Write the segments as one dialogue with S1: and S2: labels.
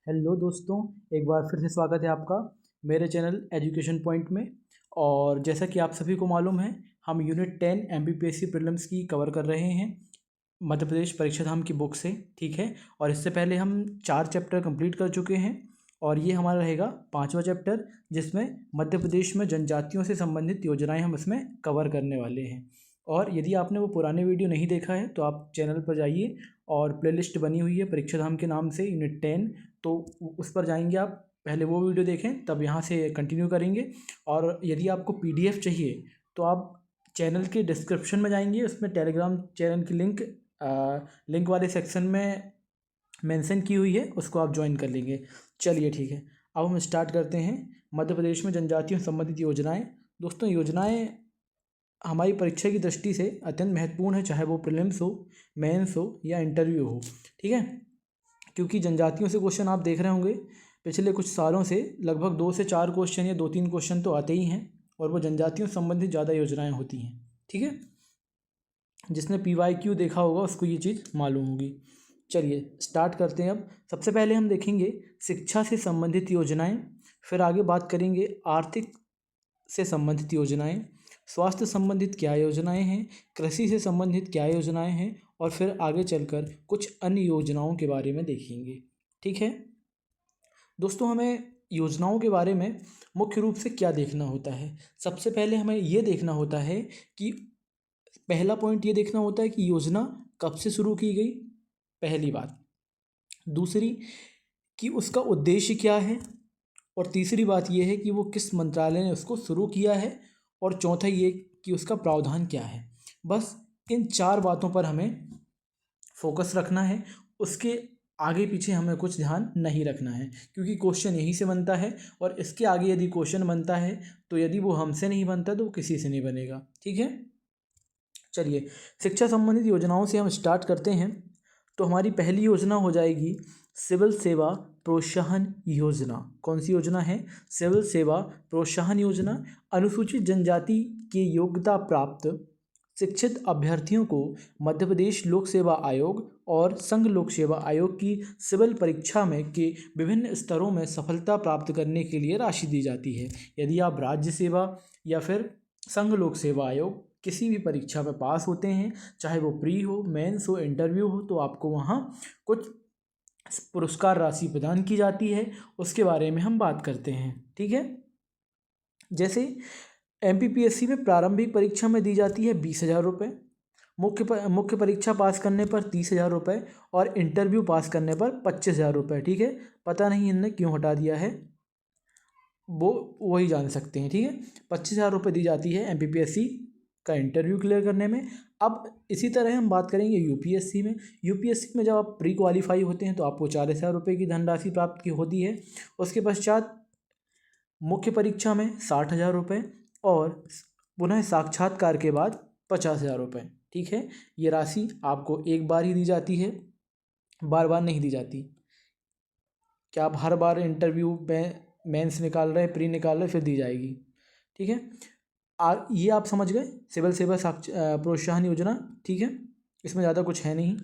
S1: Hello दोस्तों, एक बार फिर से स्वागत है आपका मेरे चैनल एजुकेशन पॉइंट में। और जैसा कि आप सभी को मालूम है, हम यूनिट 10 एमपीपीएससी प्रीलिम्स की कवर कर रहे हैं मध्य प्रदेश परीक्षा धाम की बुक से। ठीक है, और इससे पहले हम 4 चैप्टर कंप्लीट कर चुके हैं और ये हमारा रहेगा 5वां चैप्टर, जिसमें मध्य प्रदेश में जनजातियों से संबंधित योजनाएं हम इसमें कवर करने वाले हैं। और यदि आपने वो पुराने वीडियो नहीं देखा है तो आप चैनल पर जाइए और प्लेलिस्ट बनी हुई है परीक्षा धाम के नाम से यूनिट 10, तो उस पर जाएंगे आप, पहले वो वीडियो देखें तब यहाँ से कंटिन्यू करेंगे। और यदि आपको पीडीएफ चाहिए तो आप चैनल के डिस्क्रिप्शन में जाएंगे, उसमें टेलीग्राम चैनल की लिंक वाले सेक्शन में मेंशन की हुई है, उसको आप ज्वाइन कर लेंगे। चलिए ठीक है, अब हम स्टार्ट करते हैं। मध्य प्रदेश में जनजातियों से संबंधित योजनाएं। दोस्तों, योजनाएं हमारी परीक्षा की दृष्टि से अत्यंत महत्वपूर्ण है, चाहे वो प्रीलिम्स हो, मेंस हो या इंटरव्यू हो। ठीक है, क्योंकि जनजातियों से क्वेश्चन आप देख रहे होंगे पिछले कुछ सालों से लगभग 2 से 4 क्वेश्चन या 2-3 क्वेश्चन तो आते ही हैं, और वो जनजातियों से संबंधित ज़्यादा योजनाएं होती हैं। ठीक है, जिसने PYQ देखा होगा उसको ये चीज़ मालूम होगी। चलिए स्टार्ट करते हैं। अब सबसे पहले हम देखेंगे शिक्षा से संबंधित योजनाएं, फिर आगे बात करेंगे आर्थिक से संबंधित योजनाएं, स्वास्थ्य संबंधित क्या योजनाएं हैं, कृषि से संबंधित क्या योजनाएं हैं, और फिर आगे चलकर कुछ अन्य योजनाओं के बारे में देखेंगे। ठीक है दोस्तों, हमें योजनाओं के बारे में मुख्य रूप से क्या देखना होता है। सबसे पहले हमें ये देखना होता है कि पहला पॉइंट ये देखना होता है कि योजना कब से शुरू की गई, पहली बात। दूसरी कि उसका उद्देश्य क्या है, और तीसरी बात यह है कि वो किस मंत्रालय ने उसको शुरू किया है, और चौथा ये कि उसका प्रावधान क्या है। बस इन 4 बातों पर हमें फोकस रखना है, उसके आगे पीछे हमें कुछ ध्यान नहीं रखना है, क्योंकि क्वेश्चन यहीं से बनता है। और इसके आगे यदि क्वेश्चन बनता है तो यदि वो हमसे नहीं बनता तो वो किसी से नहीं बनेगा। ठीक है, चलिए शिक्षा संबंधित योजनाओं से हम स्टार्ट करते हैं। तो हमारी पहली योजना हो जाएगी सिविल सेवा प्रोत्साहन योजना। कौन सी योजना है? सिविल सेवा प्रोत्साहन योजना। अनुसूचित जनजाति के योग्यता प्राप्त शिक्षित अभ्यर्थियों को मध्य प्रदेश लोक सेवा आयोग और संघ लोक सेवा आयोग की सिविल परीक्षा में के विभिन्न स्तरों में सफलता प्राप्त करने के लिए राशि दी जाती है। यदि आप राज्य सेवा या फिर संघ लोक सेवा आयोग किसी भी परीक्षा में पास होते हैं, चाहे वो प्री हो, मेंस हो, इंटरव्यू हो, तो आपको वहाँ कुछ पुरस्कार राशि प्रदान की जाती है। उसके बारे में हम बात करते हैं। ठीक है, जैसे MPPSC में प्रारंभिक परीक्षा में दी जाती है 20,000 रुपये, मुख्य परीक्षा पास करने पर 30,000 रुपये, और इंटरव्यू पास करने पर 25,000 रुपये। ठीक है, पता नहीं इनने क्यों हटा दिया है, वो वही जान सकते हैं। ठीक है, 25,000 रुपये दी जाती है MPPSC का इंटरव्यू क्लियर करने में। अब इसी तरह हम बात करेंगे UPSC में। UPSC में जब आप प्री क्वालिफाई होते हैं तो आपको 40,000 रुपये की धनराशि प्राप्त की होती है। उसके पश्चात मुख्य परीक्षा में 60,000 रुपये, और पुनः साक्षात्कार के बाद 50,000 रुपये। ठीक है, ये राशि आपको एक बार ही दी जाती है, बार बार नहीं दी जाती। क्या आप हर बार इंटरव्यू में मेंस निकाल रहे हैं, प्री निकाल रहे हैं, फिर दी जाएगी। ठीक है, ये आप समझ गए सिविल सेवा प्रोत्साहन योजना। ठीक है, इसमें ज़्यादा कुछ है नहीं।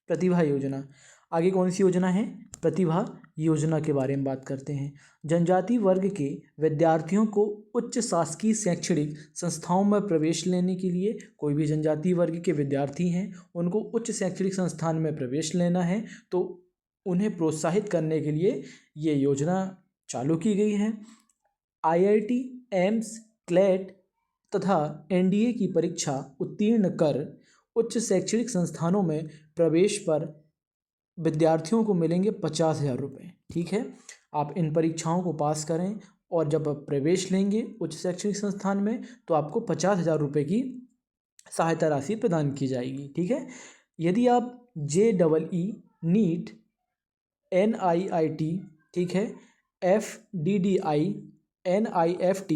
S1: प्रतिभा योजना, आगे कौन सी योजना है? प्रतिभा योजना के बारे में बात करते हैं। जनजाति वर्ग के विद्यार्थियों को उच्च शासकीय शैक्षणिक संस्थाओं में प्रवेश लेने के लिए, कोई भी जनजाति वर्ग के विद्यार्थी हैं उनको उच्च शैक्षणिक संस्थान में प्रवेश लेना है, तो उन्हें प्रोत्साहित करने के लिए ये योजना चालू की गई है। IIT, एम्स, क्लेट तथा NDA की परीक्षा उत्तीर्ण कर उच्च शैक्षणिक संस्थानों में प्रवेश पर विद्यार्थियों को मिलेंगे 50,000 रुपये। ठीक है, आप इन परीक्षाओं को पास करें और जब आप प्रवेश लेंगे उच्च शैक्षणिक संस्थान में तो आपको 50,000 रुपये की सहायता राशि प्रदान की जाएगी। ठीक है, यदि आप JEE, नीट, NIIT, ठीक है, FDDI, NIFT,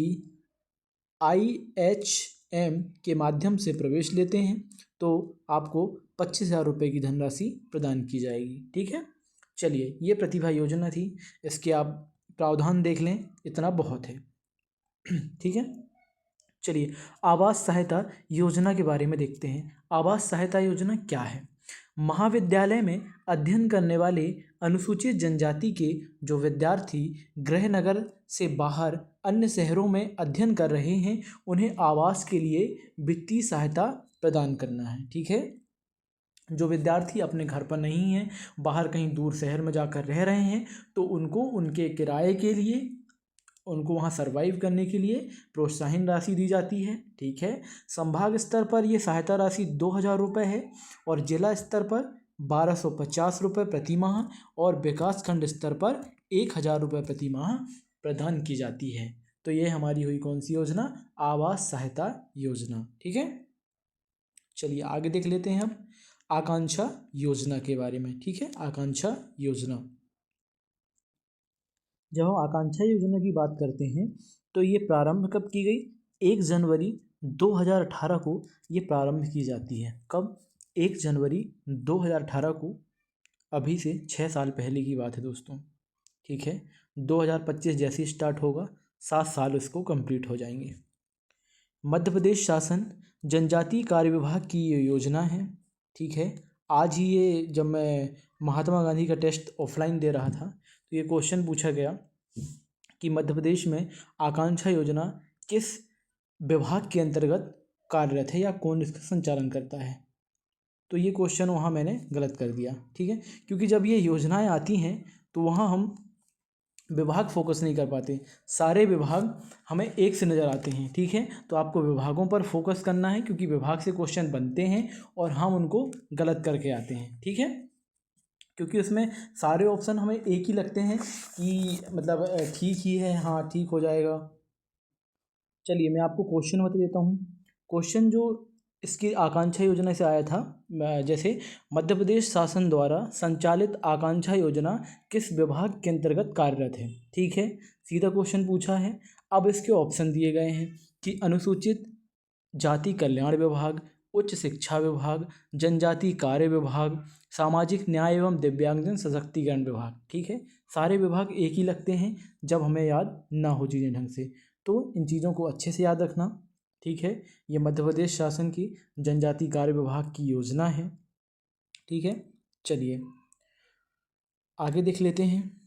S1: IHM के माध्यम से प्रवेश लेते हैं तो आपको 25,000 रुपये की धनराशि प्रदान की जाएगी। ठीक है, चलिए ये प्रतिभा योजना थी, इसके आप प्रावधान देख लें, इतना बहुत है। ठीक है, चलिए आवास सहायता योजना के बारे में देखते हैं। आवास सहायता योजना क्या है? महाविद्यालय में अध्ययन करने वाले अनुसूचित जनजाति के जो विद्यार्थी गृहनगर से बाहर अन्य शहरों में अध्ययन कर रहे हैं, उन्हें आवास के लिए वित्तीय सहायता प्रदान करना है। ठीक है, जो विद्यार्थी अपने घर पर नहीं हैं, बाहर कहीं दूर शहर में जाकर रह रहे हैं, तो उनको उनके किराए के लिए, उनको वहाँ सर्वाइव करने के लिए प्रोत्साहन राशि दी जाती है। ठीक है, संभाग स्तर पर ये सहायता राशि 2,000 रुपये है और जिला स्तर पर 1,250 रुपये प्रति माह और विकास खंड स्तर पर 1,000 रुपये प्रति माह प्रदान की जाती है। तो ये हमारी हुई कौन सी योजना? आवास सहायता योजना। ठीक है, चलिए आगे देख लेते हैं अब आकांक्षा योजना के बारे में। ठीक है, आकांक्षा योजना, जब हम आकांक्षा योजना की बात करते हैं तो ये प्रारंभ कब की गई? 1 जनवरी 2018 को ये प्रारंभ की जाती है। कब? 1 जनवरी 2018 को। अभी से 6 साल पहले की बात है दोस्तों। ठीक है, 2025 जैसे ही स्टार्ट होगा 7 साल इसको कंप्लीट हो जाएंगे। मध्य प्रदेश शासन जनजातीय कार्य विभाग की ये योजना है। ठीक है, आज ही ये जब मैं महात्मा गांधी का टेस्ट ऑफलाइन दे रहा था तो ये क्वेश्चन पूछा गया कि मध्य प्रदेश में आकांक्षा योजना किस विभाग के अंतर्गत कार्यरत है या कौन इसका संचालन करता है। तो ये क्वेश्चन वहाँ मैंने गलत कर दिया। ठीक है, क्योंकि जब ये योजनाएं आती हैं तो वहाँ हम विभाग फोकस नहीं कर पाते, सारे विभाग हमें एक से नज़र आते हैं। ठीक है, तो आपको विभागों पर फोकस करना है क्योंकि विभाग से क्वेश्चन बनते हैं और हम उनको गलत करके आते हैं। ठीक है, क्योंकि उसमें सारे ऑप्शन हमें एक ही लगते हैं कि मतलब ठीक ही है, हाँ ठीक हो जाएगा। चलिए मैं आपको क्वेश्चन बता देता हूँ। क्वेश्चन जो इसकी आकांक्षा योजना से आया था, जैसे मध्य प्रदेश शासन द्वारा संचालित आकांक्षा योजना किस विभाग के अंतर्गत कार्यरत है। ठीक है, सीधा क्वेश्चन पूछा है। अब इसके ऑप्शन दिए गए हैं कि अनुसूचित जाति कल्याण विभाग, उच्च शिक्षा विभाग, जनजातीय कार्य विभाग, सामाजिक न्याय एवं दिव्यांगजन सशक्तिकरण विभाग। ठीक है, सारे विभाग एक ही लगते हैं जब हमें याद ना हो चीज़ें ढंग से, तो इन चीज़ों को अच्छे से याद रखना। ठीक है, ये मध्य प्रदेश शासन की जनजातीय कार्य विभाग की योजना है। ठीक है, चलिए आगे देख लेते हैं।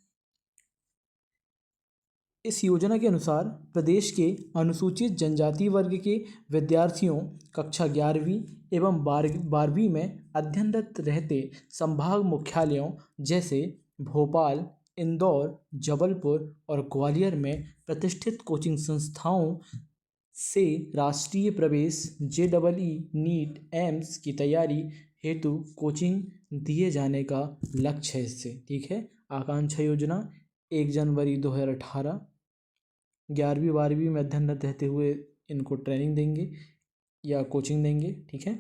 S1: इस योजना के अनुसार प्रदेश के अनुसूचित जनजाति वर्ग के विद्यार्थियों कक्षा 11वीं एवं 12वीं में अध्ययनरत रहते संभाग मुख्यालयों जैसे भोपाल, इंदौर, जबलपुर और ग्वालियर में प्रतिष्ठित कोचिंग संस्थाओं से राष्ट्रीय प्रवेश JEE नीट एम्स की तैयारी हेतु कोचिंग दिए जाने का लक्ष्य है इससे। ठीक है, आकांक्षा योजना 1 जनवरी 2018 11वीं 12वीं में अध्ययनरत रहते हुए इनको ट्रेनिंग देंगे या कोचिंग देंगे। ठीक है,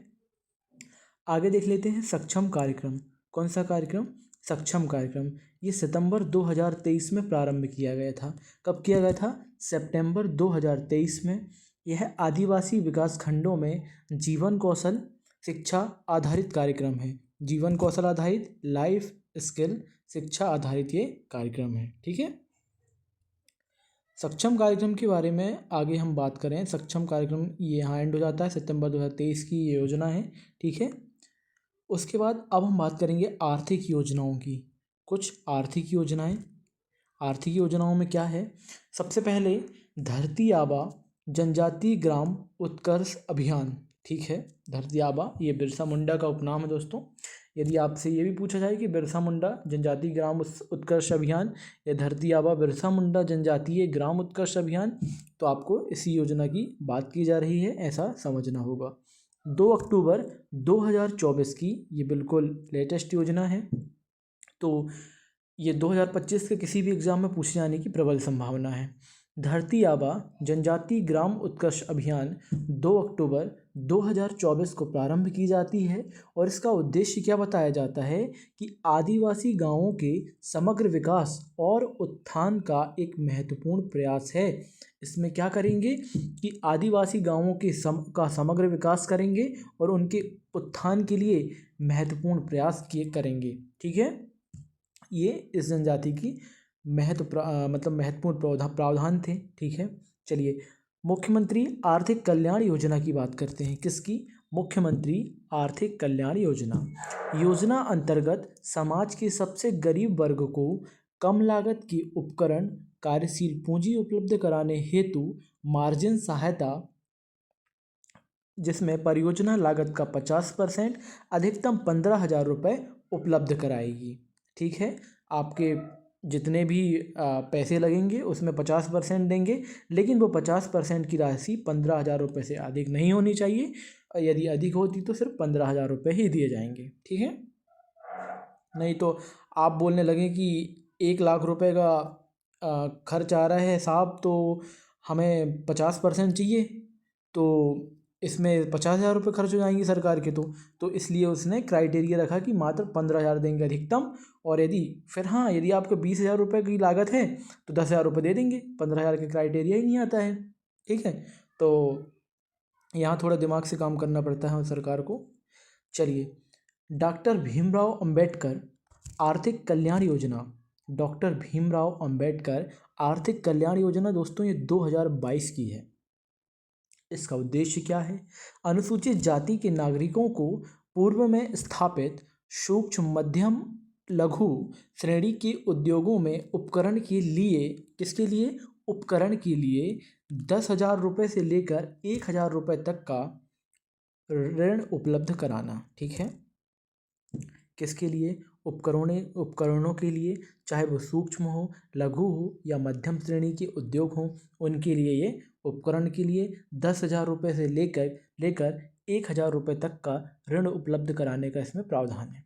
S1: आगे देख लेते हैं सक्षम कार्यक्रम। कौन सा कार्यक्रम? सक्षम कार्यक्रम। ये सितंबर 2023 में प्रारंभ किया गया था। कब किया गया था? सितंबर 2023 में। यह आदिवासी विकास खंडों में जीवन कौशल शिक्षा आधारित कार्यक्रम है। जीवन कौशल आधारित, लाइफ स्किल शिक्षा आधारित ये कार्यक्रम है। ठीक है, सक्षम कार्यक्रम के बारे में आगे हम बात करें। सक्षम कार्यक्रम ये यहाँ एंड हो जाता है, सितंबर 2023 की ये योजना है। ठीक है, उसके बाद अब हम बात करेंगे आर्थिक योजनाओं की। कुछ आर्थिक योजनाएं। आर्थिक योजनाओं में क्या है? सबसे पहले धरती आबा जनजातीय ग्राम उत्कर्ष अभियान। ठीक है, धरती आबा ये बिरसा मुंडा का उपनाम है दोस्तों। यदि आपसे ये भी पूछा जाए कि बिरसा मुंडा जनजातीय ग्राम उत्कर्ष अभियान या धरती आबा बिरसा मुंडा जनजातीय ग्राम उत्कर्ष अभियान, तो आपको इसी योजना की बात की जा रही है, ऐसा समझना होगा। 2 अक्टूबर 2024 की ये बिल्कुल लेटेस्ट योजना है, तो ये 2025 के किसी भी एग्ज़ाम में पूछे जाने की प्रबल संभावना है। धरती आबा जनजातीय ग्राम उत्कर्ष अभियान 2 अक्टूबर 2024 को प्रारंभ की जाती है और इसका उद्देश्य क्या बताया जाता है कि आदिवासी गांवों के समग्र विकास और उत्थान का एक महत्वपूर्ण प्रयास है। इसमें क्या करेंगे कि आदिवासी गांवों के समग्र विकास करेंगे और उनके उत्थान के लिए महत्वपूर्ण प्रयास करेंगे। ठीक है, ये इस जनजाति की महत्वपूर्ण प्रावधान थे। ठीक है, चलिए मुख्यमंत्री आर्थिक कल्याण योजना की बात करते हैं। किसकी? मुख्यमंत्री आर्थिक कल्याण योजना। योजना अंतर्गत समाज के सबसे गरीब वर्ग को कम लागत के उपकरण, कार्यशील पूंजी उपलब्ध कराने हेतु मार्जिन सहायता, जिसमें परियोजना लागत का 50% अधिकतम 15,000 रुपये उपलब्ध कराएगी। ठीक है, आपके जितने भी पैसे लगेंगे उसमें 50% देंगे, लेकिन वो 50% की राशि 15,000 रुपये से अधिक नहीं होनी चाहिए। यदि अधिक होती तो सिर्फ 15,000 रुपये ही दिए जाएंगे। ठीक है, नहीं तो आप बोलने लगे कि 1,00,000 रुपये का खर्च आ रहा है साहब, तो हमें 50% चाहिए, तो इसमें 50,000 रुपये खर्च हो जाएंगे सरकार के। तो इसलिए उसने क्राइटेरिया रखा कि मात्र 15,000 देंगे अधिकतम, और यदि आपको 20,000 रुपये की लागत है तो 10,000 रुपये दे देंगे, 15,000 का क्राइटेरिया ही नहीं आता है। ठीक है, तो यहाँ थोड़ा दिमाग से काम करना पड़ता है सरकार को। चलिए, डॉक्टर भीमराव अंबेडकर आर्थिक कल्याण योजना। डॉक्टर भीमराव अंबेडकर आर्थिक कल्याण योजना दोस्तों ये 2022 की है। इसका उद्देश्य क्या है? अनुसूचित जाति के नागरिकों को पूर्व में स्थापित सूक्ष्म मध्यम लघु श्रेणी के उद्योगों में उपकरण के लिए, किसके लिए? उपकरण के लिए 10,000 रुपये से लेकर 1,000 रुपये तक का ऋण उपलब्ध कराना। ठीक है, किसके लिए? उपकरणों के लिए, चाहे वो सूक्ष्म हो, लघु हो या मध्यम श्रेणी के उद्योग हों, उनके लिए ये उपकरण के लिए 10,000 रुपये से लेकर 1,000 रुपये तक का ऋण उपलब्ध कराने का इसमें प्रावधान है।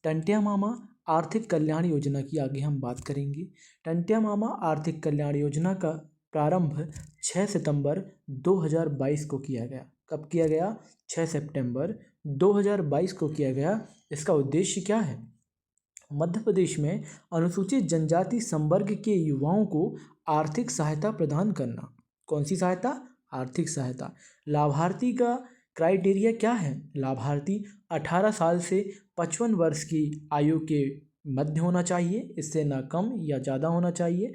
S1: टंट्या मामा आर्थिक कल्याण योजना की आगे हम बात करेंगे। टंट्या मामा आर्थिक कल्याण योजना का प्रारंभ 6 सितंबर 2022 को किया गया। कब किया गया? 6 सितंबर 2022 को किया गया। इसका उद्देश्य क्या है? मध्य प्रदेश में अनुसूचित जनजाति संवर्ग के युवाओं को आर्थिक सहायता प्रदान करना। कौन सी सहायता? आर्थिक सहायता। लाभार्थी का क्राइटेरिया क्या है? लाभार्थी 18 साल से 55 वर्ष की आयु के मध्य होना चाहिए, इससे ना कम या ज़्यादा होना चाहिए,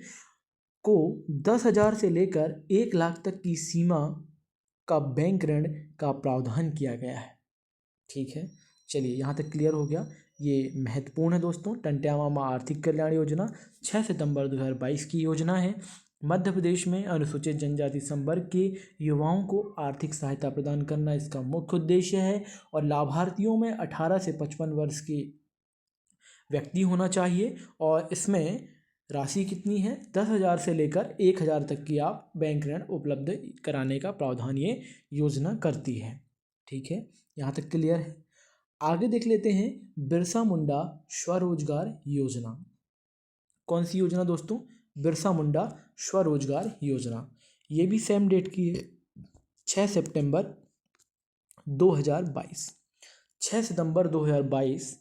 S1: को 10,000 से लेकर 1,00,000 तक की सीमा का बैंक ऋण का प्रावधान किया गया है। ठीक है, चलिए यहाँ तक क्लियर हो गया। ये महत्वपूर्ण है दोस्तों। टंट्या मामा आर्थिक कल्याण योजना 6 सितंबर 2022 की योजना है। मध्य प्रदेश में अनुसूचित जनजाति संवर्ग के युवाओं को आर्थिक सहायता प्रदान करना इसका मुख्य उद्देश्य है, और लाभार्थियों में 18 से 55 वर्ष के व्यक्ति होना चाहिए, और इसमें राशि कितनी है? 10,000 से लेकर 1,000 तक की आप बैंक ऋण उपलब्ध कराने का प्रावधान ये योजना करती है। ठीक है, यहाँ तक क्लियर है। आगे देख लेते हैं बिरसा मुंडा स्वरोजगार योजना। कौन सी योजना दोस्तों? बिरसा मुंडा स्वरोजगार योजना। ये भी सेम डेट की है, 6 सितंबर 2022। 6 सितंबर 2022।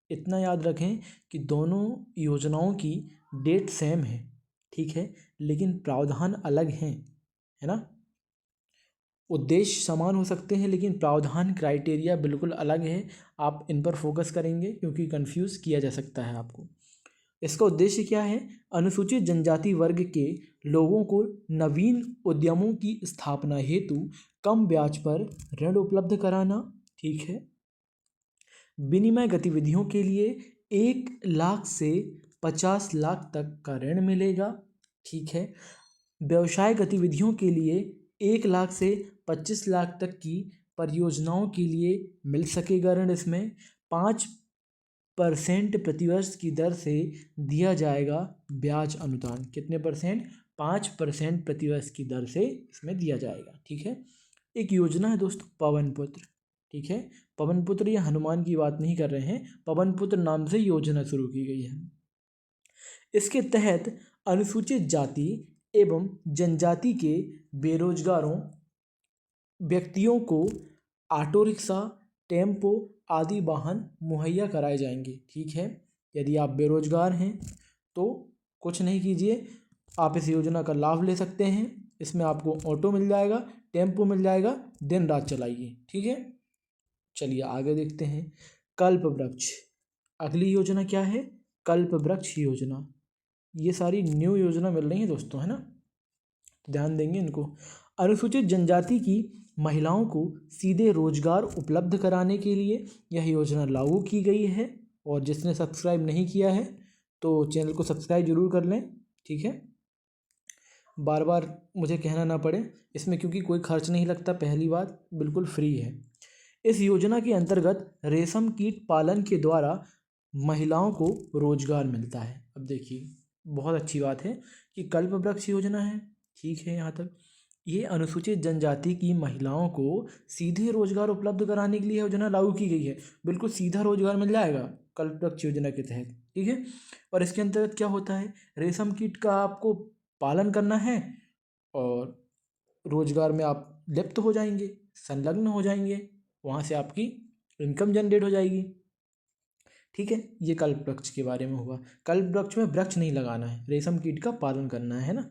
S1: इतना याद रखें कि दोनों योजनाओं की डेट सेम है। ठीक है, लेकिन प्रावधान अलग हैं, है ना। उद्देश्य समान हो सकते हैं लेकिन प्रावधान क्राइटेरिया बिल्कुल अलग है। आप इन पर फोकस करेंगे क्योंकि कंफ्यूज किया जा सकता है आपको। इसका उद्देश्य क्या है? अनुसूचित जनजाति वर्ग के लोगों को नवीन उद्यमों की स्थापना हेतु कम ब्याज पर ऋण उपलब्ध कराना। ठीक है, विनिमय गतिविधियों के लिए 1,00,000 से 50 लाख तक का ऋण मिलेगा। ठीक है, व्यवसाय गतिविधियों के लिए 1,00,000 से 25 लाख तक की परियोजनाओं के लिए मिल सकेगा ऋण। इसमें 5% प्रतिवर्ष की दर से दिया जाएगा ब्याज अनुदान। कितने परसेंट? 5% प्रतिवर्ष की दर से इसमें दिया जाएगा। ठीक है, एक योजना है दोस्तों पवन पुत्र। ठीक है, पवन पुत्र या हनुमान की बात नहीं कर रहे हैं, पवन पुत्र नाम से योजना शुरू की गई है। इसके तहत अनुसूचित जाति एवं जनजाति के बेरोजगारों व्यक्तियों को ऑटो रिक्शा, टेम्पो आदि वाहन मुहैया कराए जाएंगे। ठीक है, यदि आप बेरोजगार हैं तो कुछ नहीं कीजिए, आप इस योजना का लाभ ले सकते हैं। इसमें आपको ऑटो मिल जाएगा, टेम्पो मिल जाएगा, दिन रात चलाइए। ठीक है, चलिए आगे देखते हैं। कल्प वृक्ष, अगली योजना क्या है? कल्प वृक्ष योजना। ये सारी न्यू योजना मिल रही है दोस्तों, है ना, ध्यान देंगे इनको। अनुसूचित जनजाति की महिलाओं को सीधे रोजगार उपलब्ध कराने के लिए यह योजना लागू की गई है। और जिसने सब्सक्राइब नहीं किया है तो चैनल को सब्सक्राइब जरूर कर लें, ठीक है, बार बार मुझे कहना ना पड़े इसमें, क्योंकि कोई खर्च नहीं लगता। पहली बात बिल्कुल फ्री है। इस योजना के अंतर्गत रेशम कीट पालन के द्वारा महिलाओं को रोजगार मिलता है। अब देखिए, बहुत अच्छी बात है कि कल्प वृक्ष योजना है, ठीक है, यहाँ तक ये अनुसूचित जनजाति की महिलाओं को सीधे रोजगार उपलब्ध कराने के लिए योजना लागू की गई है। बिल्कुल सीधा रोजगार मिल जाएगा कल्प वृक्ष योजना के तहत, ठीक है। और इसके अंतर्गत क्या होता है, रेशम कीट का आपको पालन करना है और रोजगार में आप लिप्त हो जाएंगे, संलग्न हो जाएंगे, वहाँ से आपकी इनकम जनरेट हो जाएगी, ठीक है। ये कल्प वृक्ष के बारे में हुआ। कल्प वृक्ष में वृक्ष नहीं लगाना है, रेशम कीट का पालन करना है ना।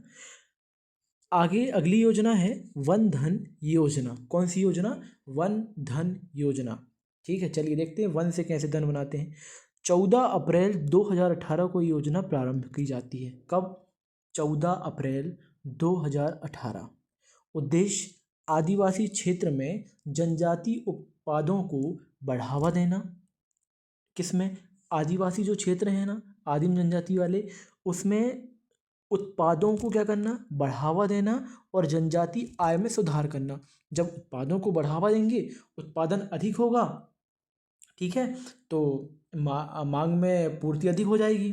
S1: आगे अगली योजना है वन धन योजना। कौन सी योजना, वन धन योजना, ठीक है। चलिए देखते हैं वन से कैसे धन बनाते हैं। 14 अप्रैल 2018 को योजना प्रारंभ की जाती है। कब, 14 अप्रैल 2018। उद्देश्य आदिवासी क्षेत्र में जनजाति उत्पादों को बढ़ावा देना। किसमें, आदिवासी जो क्षेत्र है ना, आदिम जनजाति वाले, उसमें उत्पादों को क्या करना, बढ़ावा देना और जनजाति आय में सुधार करना। जब उत्पादों को बढ़ावा देंगे, उत्पादन अधिक होगा, ठीक है, तो मांग में पूर्ति अधिक हो जाएगी,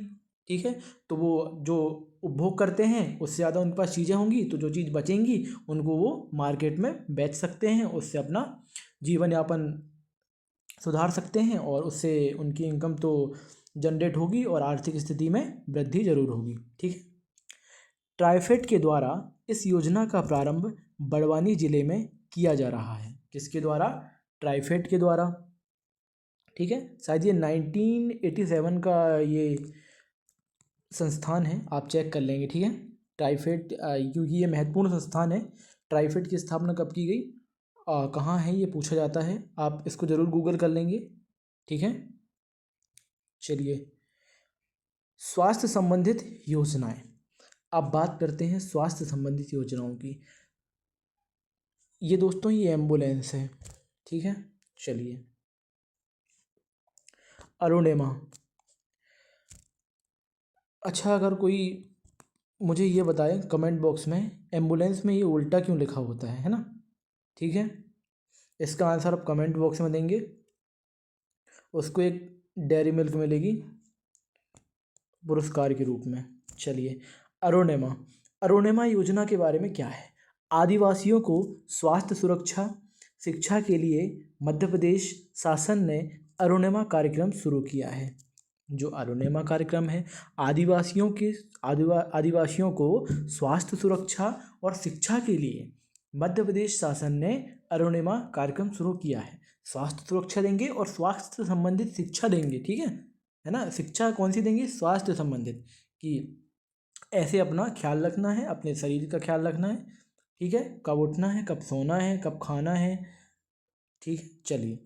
S1: ठीक है। तो वो जो उपभोग करते हैं उससे ज़्यादा उनके पास चीज़ें होंगी, तो जो चीज़ बचेंगी उनको वो मार्केट में बेच सकते हैं, उससे अपना जीवन यापन सुधार सकते हैं और उससे उनकी इनकम तो जनरेट होगी और आर्थिक स्थिति में वृद्धि जरूर होगी, ठीक है। ट्राइफेड के द्वारा इस योजना का प्रारंभ बड़वानी जिले में किया जा रहा है। किसके द्वारा, ट्राइफेड के द्वारा, ठीक है। शायद ये 1987 का ये संस्थान है, आप चेक कर लेंगे, ठीक है। ट्राइफेड, क्योंकि ये महत्वपूर्ण संस्थान है। ट्राइफेड की स्थापना कब की गई, कहाँ है ये पूछा जाता है, आप इसको ज़रूर गूगल कर लेंगे, ठीक है। चलिए, स्वास्थ्य संबंधित योजनाएं। अब बात करते हैं स्वास्थ्य संबंधित योजनाओं की। ये दोस्तों ये एम्बुलेंस है, ठीक है। चलिए, अरुणिमा। अच्छा, अगर कोई मुझे ये बताए कमेंट बॉक्स में, एम्बुलेंस में ये उल्टा क्यों लिखा होता है ना, ठीक है। इसका आंसर आप कमेंट बॉक्स में देंगे, उसको एक डेयरी मिल्क मिलेगी पुरस्कार के रूप में। चलिए, अरुणिमा। अरुणिमा योजना के बारे में क्या है, आदिवासियों को स्वास्थ्य सुरक्षा शिक्षा के लिए मध्य प्रदेश शासन ने अरुणिमा कार्यक्रम शुरू किया है। जो अरुणिमा कार्यक्रम है, आदिवासियों को स्वास्थ्य सुरक्षा और शिक्षा के लिए मध्य प्रदेश शासन ने अरुणिमा कार्यक्रम शुरू किया है। स्वास्थ्य सुरक्षा देंगे और स्वास्थ्य संबंधित शिक्षा देंगे, ठीक है ना। शिक्षा कौन सी देंगे, स्वास्थ्य संबंधित, कि ऐसे अपना ख्याल रखना है, अपने शरीर का ख्याल रखना है, ठीक है, कब उठना है, कब सोना है, कब खाना है, ठीक है। चलिए,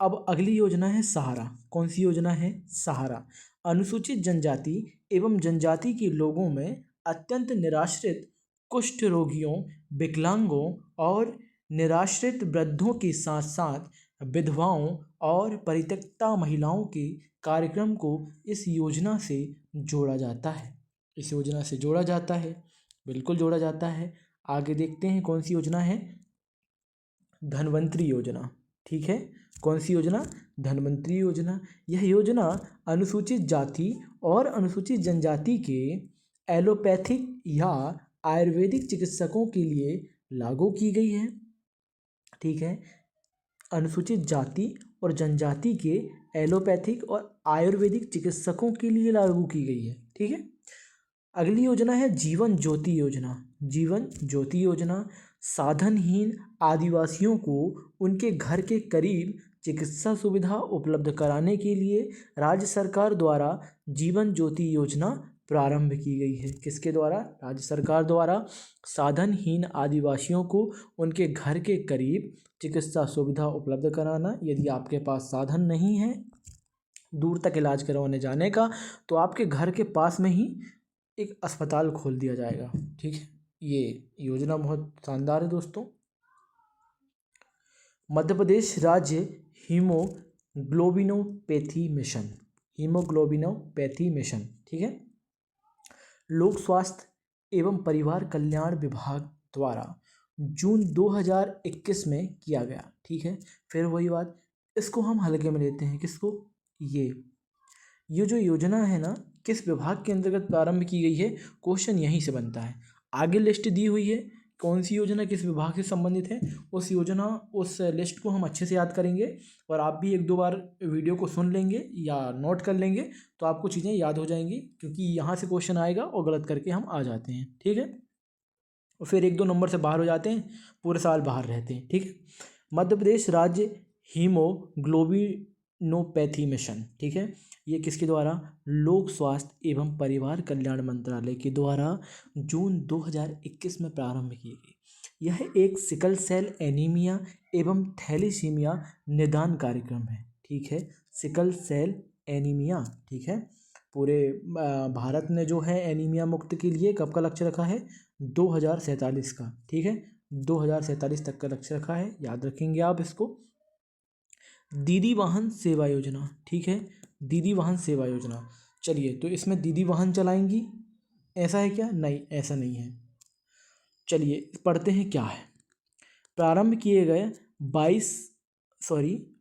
S1: अब अगली योजना है सहारा। कौन सी योजना है, सहारा। अनुसूचित जनजाति एवं जनजाति के लोगों में अत्यंत निराश्रित कुष्ठ रोगियों, विकलांगों और निराश्रित वृद्धों के साथ साथ विधवाओं और परित्यक्ता महिलाओं के कार्यक्रम को इस योजना से जोड़ा जाता है। इस योजना से जोड़ा जाता है, बिल्कुल जोड़ा जाता है। आगे देखते हैं कौन सी योजना है, धनवंतरी योजना, ठीक है। कौन सी योजना, धनवंतरी योजना। यह योजना अनुसूचित जाति और अनुसूचित जनजाति के एलोपैथिक या आयुर्वेदिक चिकित्सकों के लिए लागू की गई है, ठीक है। अनुसूचित जाति और जनजाति के एलोपैथिक और आयुर्वेदिक चिकित्सकों के लिए लागू की गई है, ठीक है। अगली योजना है जीवन ज्योति योजना। जीवन ज्योति योजना साधनहीन आदिवासियों को उनके घर के करीब चिकित्सा सुविधा उपलब्ध कराने के लिए राज्य सरकार द्वारा जीवन ज्योति योजना प्रारंभ की गई है। किसके द्वारा, राज्य सरकार द्वारा साधनहीन आदिवासियों को उनके घर के करीब चिकित्सा सुविधा उपलब्ध कराना। यदि आपके पास साधन नहीं है दूर तक इलाज करवाने जाने का, तो आपके घर के पास में ही एक अस्पताल खोल दिया जाएगा, ठीक है। ये योजना बहुत शानदार है दोस्तों। मध्य प्रदेश राज्य हीमोग्लोबिनोपैथी मिशन, हीमोग्लोबिनोपैथी मिशन, ठीक है, लोक स्वास्थ्य एवं परिवार कल्याण विभाग द्वारा जून 2021 में किया गया, ठीक है। फिर वही बात, इसको हम हल्के में लेते हैं, किसको, ये जो योजना है ना, किस विभाग के अंतर्गत प्रारंभ की गई है, क्वेश्चन यहीं से बनता है। आगे लिस्ट दी हुई है, कौन सी योजना किस विभाग से संबंधित है, उस लिस्ट को हम अच्छे से याद करेंगे, और आप भी एक दो बार वीडियो को सुन लेंगे या नोट कर लेंगे तो आपको चीज़ें याद हो जाएंगी, क्योंकि यहाँ से क्वेश्चन आएगा और गलत करके हम आ जाते हैं, ठीक है, और फिर एक दो नंबर से बाहर हो जाते हैं, पूरे साल बाहर रहते हैं, ठीक है। मध्य प्रदेश राज्य हीमोग्लोबिनोपैथी मिशन, ठीक है, ये किसके द्वारा, लोक स्वास्थ्य एवं परिवार कल्याण मंत्रालय के द्वारा जून 2021 में प्रारंभ की गई। यह एक सिकल सेल एनीमिया एवं थैलीसीमिया निदान कार्यक्रम है, ठीक है, सिकल सेल एनीमिया, ठीक है। पूरे भारत ने जो है एनीमिया मुक्त के लिए कब का लक्ष्य रखा है, 2047 का, ठीक है, 2047 तक का लक्ष्य रखा है, याद रखेंगे आप इसको। दीदी वाहन सेवा योजना, ठीक है, दीदी वाहन सेवा योजना, चलिए, तो इसमें दीदी वाहन चलाएंगी, ऐसा है क्या, नहीं, ऐसा नहीं है। चलिए पढ़ते हैं क्या है। प्रारंभ किए गए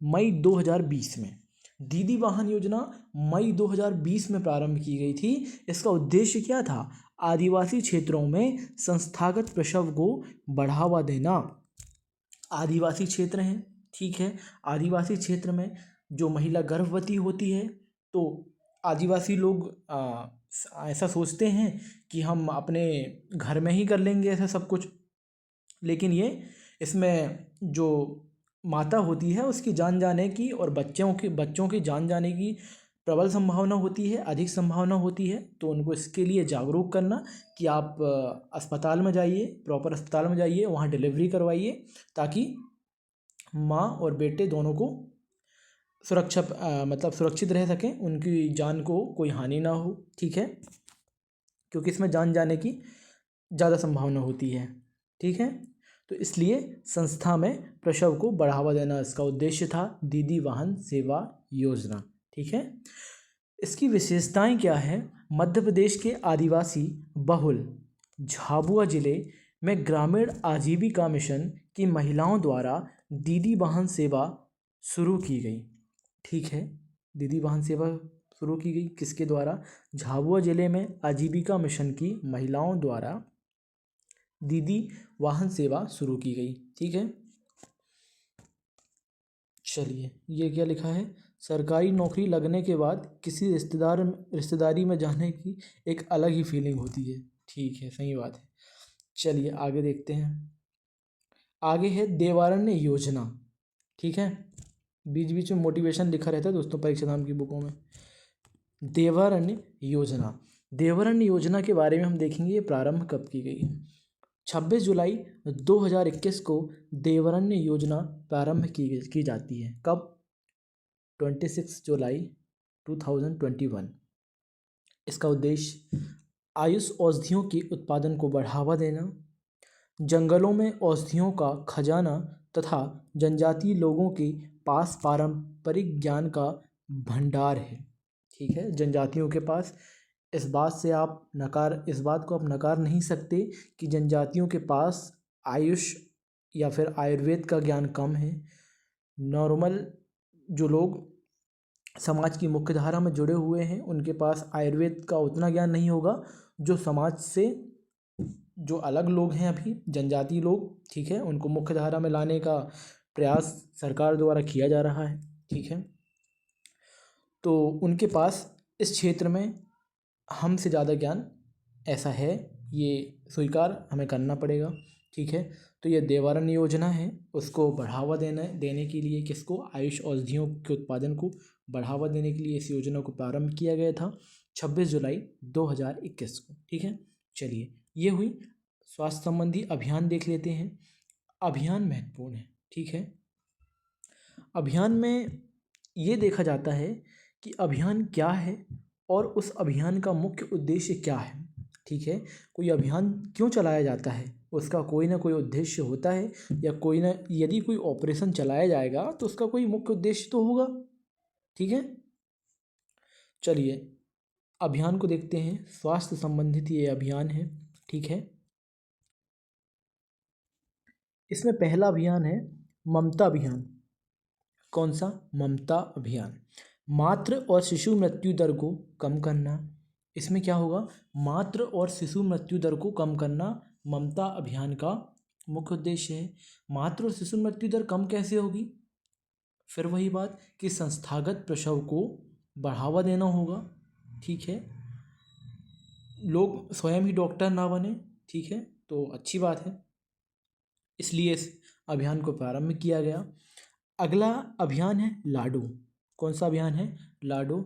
S1: मई 2020 में, दीदी वाहन योजना मई 2020 में प्रारंभ की गई थी। इसका उद्देश्य क्या था, आदिवासी क्षेत्रों में संस्थागत प्रसव को बढ़ावा देना। आदिवासी क्षेत्र हैं, ठीक है, आदिवासी क्षेत्र में जो महिला गर्भवती होती है, तो आदिवासी लोग ऐसा सोचते हैं कि हम अपने घर में ही कर लेंगे ऐसा सब कुछ, लेकिन इसमें जो माता होती है उसकी जान जाने की और बच्चों की जान जाने की प्रबल संभावना होती है, अधिक संभावना होती है। तो उनको इसके लिए जागरूक करना कि आप अस्पताल में जाइए, प्रॉपर अस्पताल में जाइए, वहाँ डिलीवरी करवाइए, ताकि माँ और बेटे दोनों को सुरक्षित रह सकें, उनकी जान को कोई हानि ना हो, ठीक है, क्योंकि इसमें जान जाने की ज़्यादा संभावना होती है, ठीक है। तो इसलिए संस्था में प्रसव को बढ़ावा देना इसका उद्देश्य था, दीदी वाहन सेवा योजना, ठीक है। इसकी विशेषताएं क्या है, मध्य प्रदेश के आदिवासी बहुल झाबुआ जिले में ग्रामीण आजीविका मिशन की महिलाओं द्वारा दीदी वाहन सेवा शुरू की गई, ठीक है, दीदी वाहन सेवा शुरू की गई किसके द्वारा, झाबुआ जिले में आजीविका मिशन की महिलाओं द्वारा दीदी वाहन सेवा शुरू की गई, ठीक है। चलिए, ये क्या लिखा है, सरकारी नौकरी लगने के बाद किसी रिश्तेदारी में जाने की एक अलग ही फीलिंग होती है, ठीक है, सही बात है। चलिए आगे देखते हैं। आगे है देवारण्य योजना, ठीक है, बीच बीच में मोटिवेशन लिखा रहता है दोस्तों परीक्षा धाम की बुकों में। देवारण्य योजना के बारे में हम देखेंगे, ये प्रारंभ कब की गई है। 26 जुलाई 2021 को देवारण्य योजना प्रारंभ की जाती है, कब, 26 जुलाई 2021। इसका उद्देश्य आयुष औषधियों के उत्पादन को बढ़ावा देना, जंगलों में औषधियों का खजाना तथा जनजातीय लोगों के पास पारंपरिक ज्ञान का भंडार है, ठीक है, जनजातियों के पास। इस बात को आप नकार नहीं सकते कि जनजातियों के पास आयुष या फिर आयुर्वेद का ज्ञान कम है। नॉर्मल जो लोग समाज की मुख्य धारा में जुड़े हुए हैं उनके पास आयुर्वेद का उतना ज्ञान नहीं होगा, जो समाज से जो अलग लोग हैं अभी जनजाति लोग, ठीक है, उनको मुख्य धारा में लाने का प्रयास सरकार द्वारा किया जा रहा है, ठीक है। तो उनके पास इस क्षेत्र में हमसे ज़्यादा ज्ञान ऐसा है, ये स्वीकार हमें करना पड़ेगा, ठीक है। तो ये देवारण्य योजना है, उसको बढ़ावा देने के लिए किसको, आयुष औषधियों के उत्पादन को बढ़ावा देने के लिए इस योजना को प्रारंभ किया गया था 26 जुलाई 2021 को, ठीक है। चलिए, ये हुई स्वास्थ्य संबंधी अभियान, देख लेते हैं। अभियान महत्वपूर्ण है, ठीक है। अभियान में ये देखा जाता है कि अभियान क्या है और उस अभियान का मुख्य उद्देश्य क्या है, ठीक है। कोई अभियान क्यों चलाया जाता है, उसका कोई ना कोई उद्देश्य होता है, या कोई ना, यदि कोई ऑपरेशन चलाया जाएगा तो उसका कोई मुख्य उद्देश्य तो होगा। ठीक है, चलिए अभियान को देखते हैं। स्वास्थ्य संबंधित ये अभियान है। ठीक है, इसमें पहला अभियान है ममता अभियान। कौन सा? ममता अभियान। मातृ और शिशु मृत्यु दर को कम करना। इसमें क्या होगा? मातृ और शिशु मृत्यु दर को कम करना ममता अभियान का मुख्य उद्देश्य है। मातृ और शिशु मृत्यु दर कम कैसे होगी? फिर वही बात कि संस्थागत प्रसव को बढ़ावा देना होगा। ठीक है, लोग स्वयं ही डॉक्टर ना बने। ठीक है, तो अच्छी बात है, इसलिए इस अभियान को प्रारंभ किया गया। अगला अभियान है लाडो। कौन सा अभियान है? लाडो।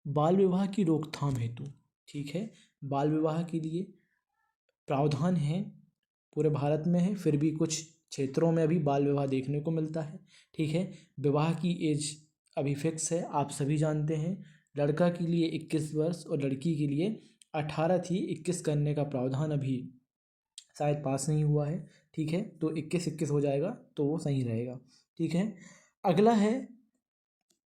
S1: बाल विवाह की रोकथाम हेतु। ठीक है, बाल विवाह के लिए प्रावधान है, पूरे भारत में है, फिर भी कुछ क्षेत्रों में अभी बाल विवाह देखने को मिलता है। ठीक है, विवाह की एज अभी फिक्स है, आप सभी जानते हैं। लड़का के लिए 21 वर्ष और लड़की के लिए 18 थी, 21 करने का प्रावधान अभी शायद पास नहीं हुआ है। ठीक है, तो 21-21 हो जाएगा तो वो सही रहेगा। ठीक है, अगला है,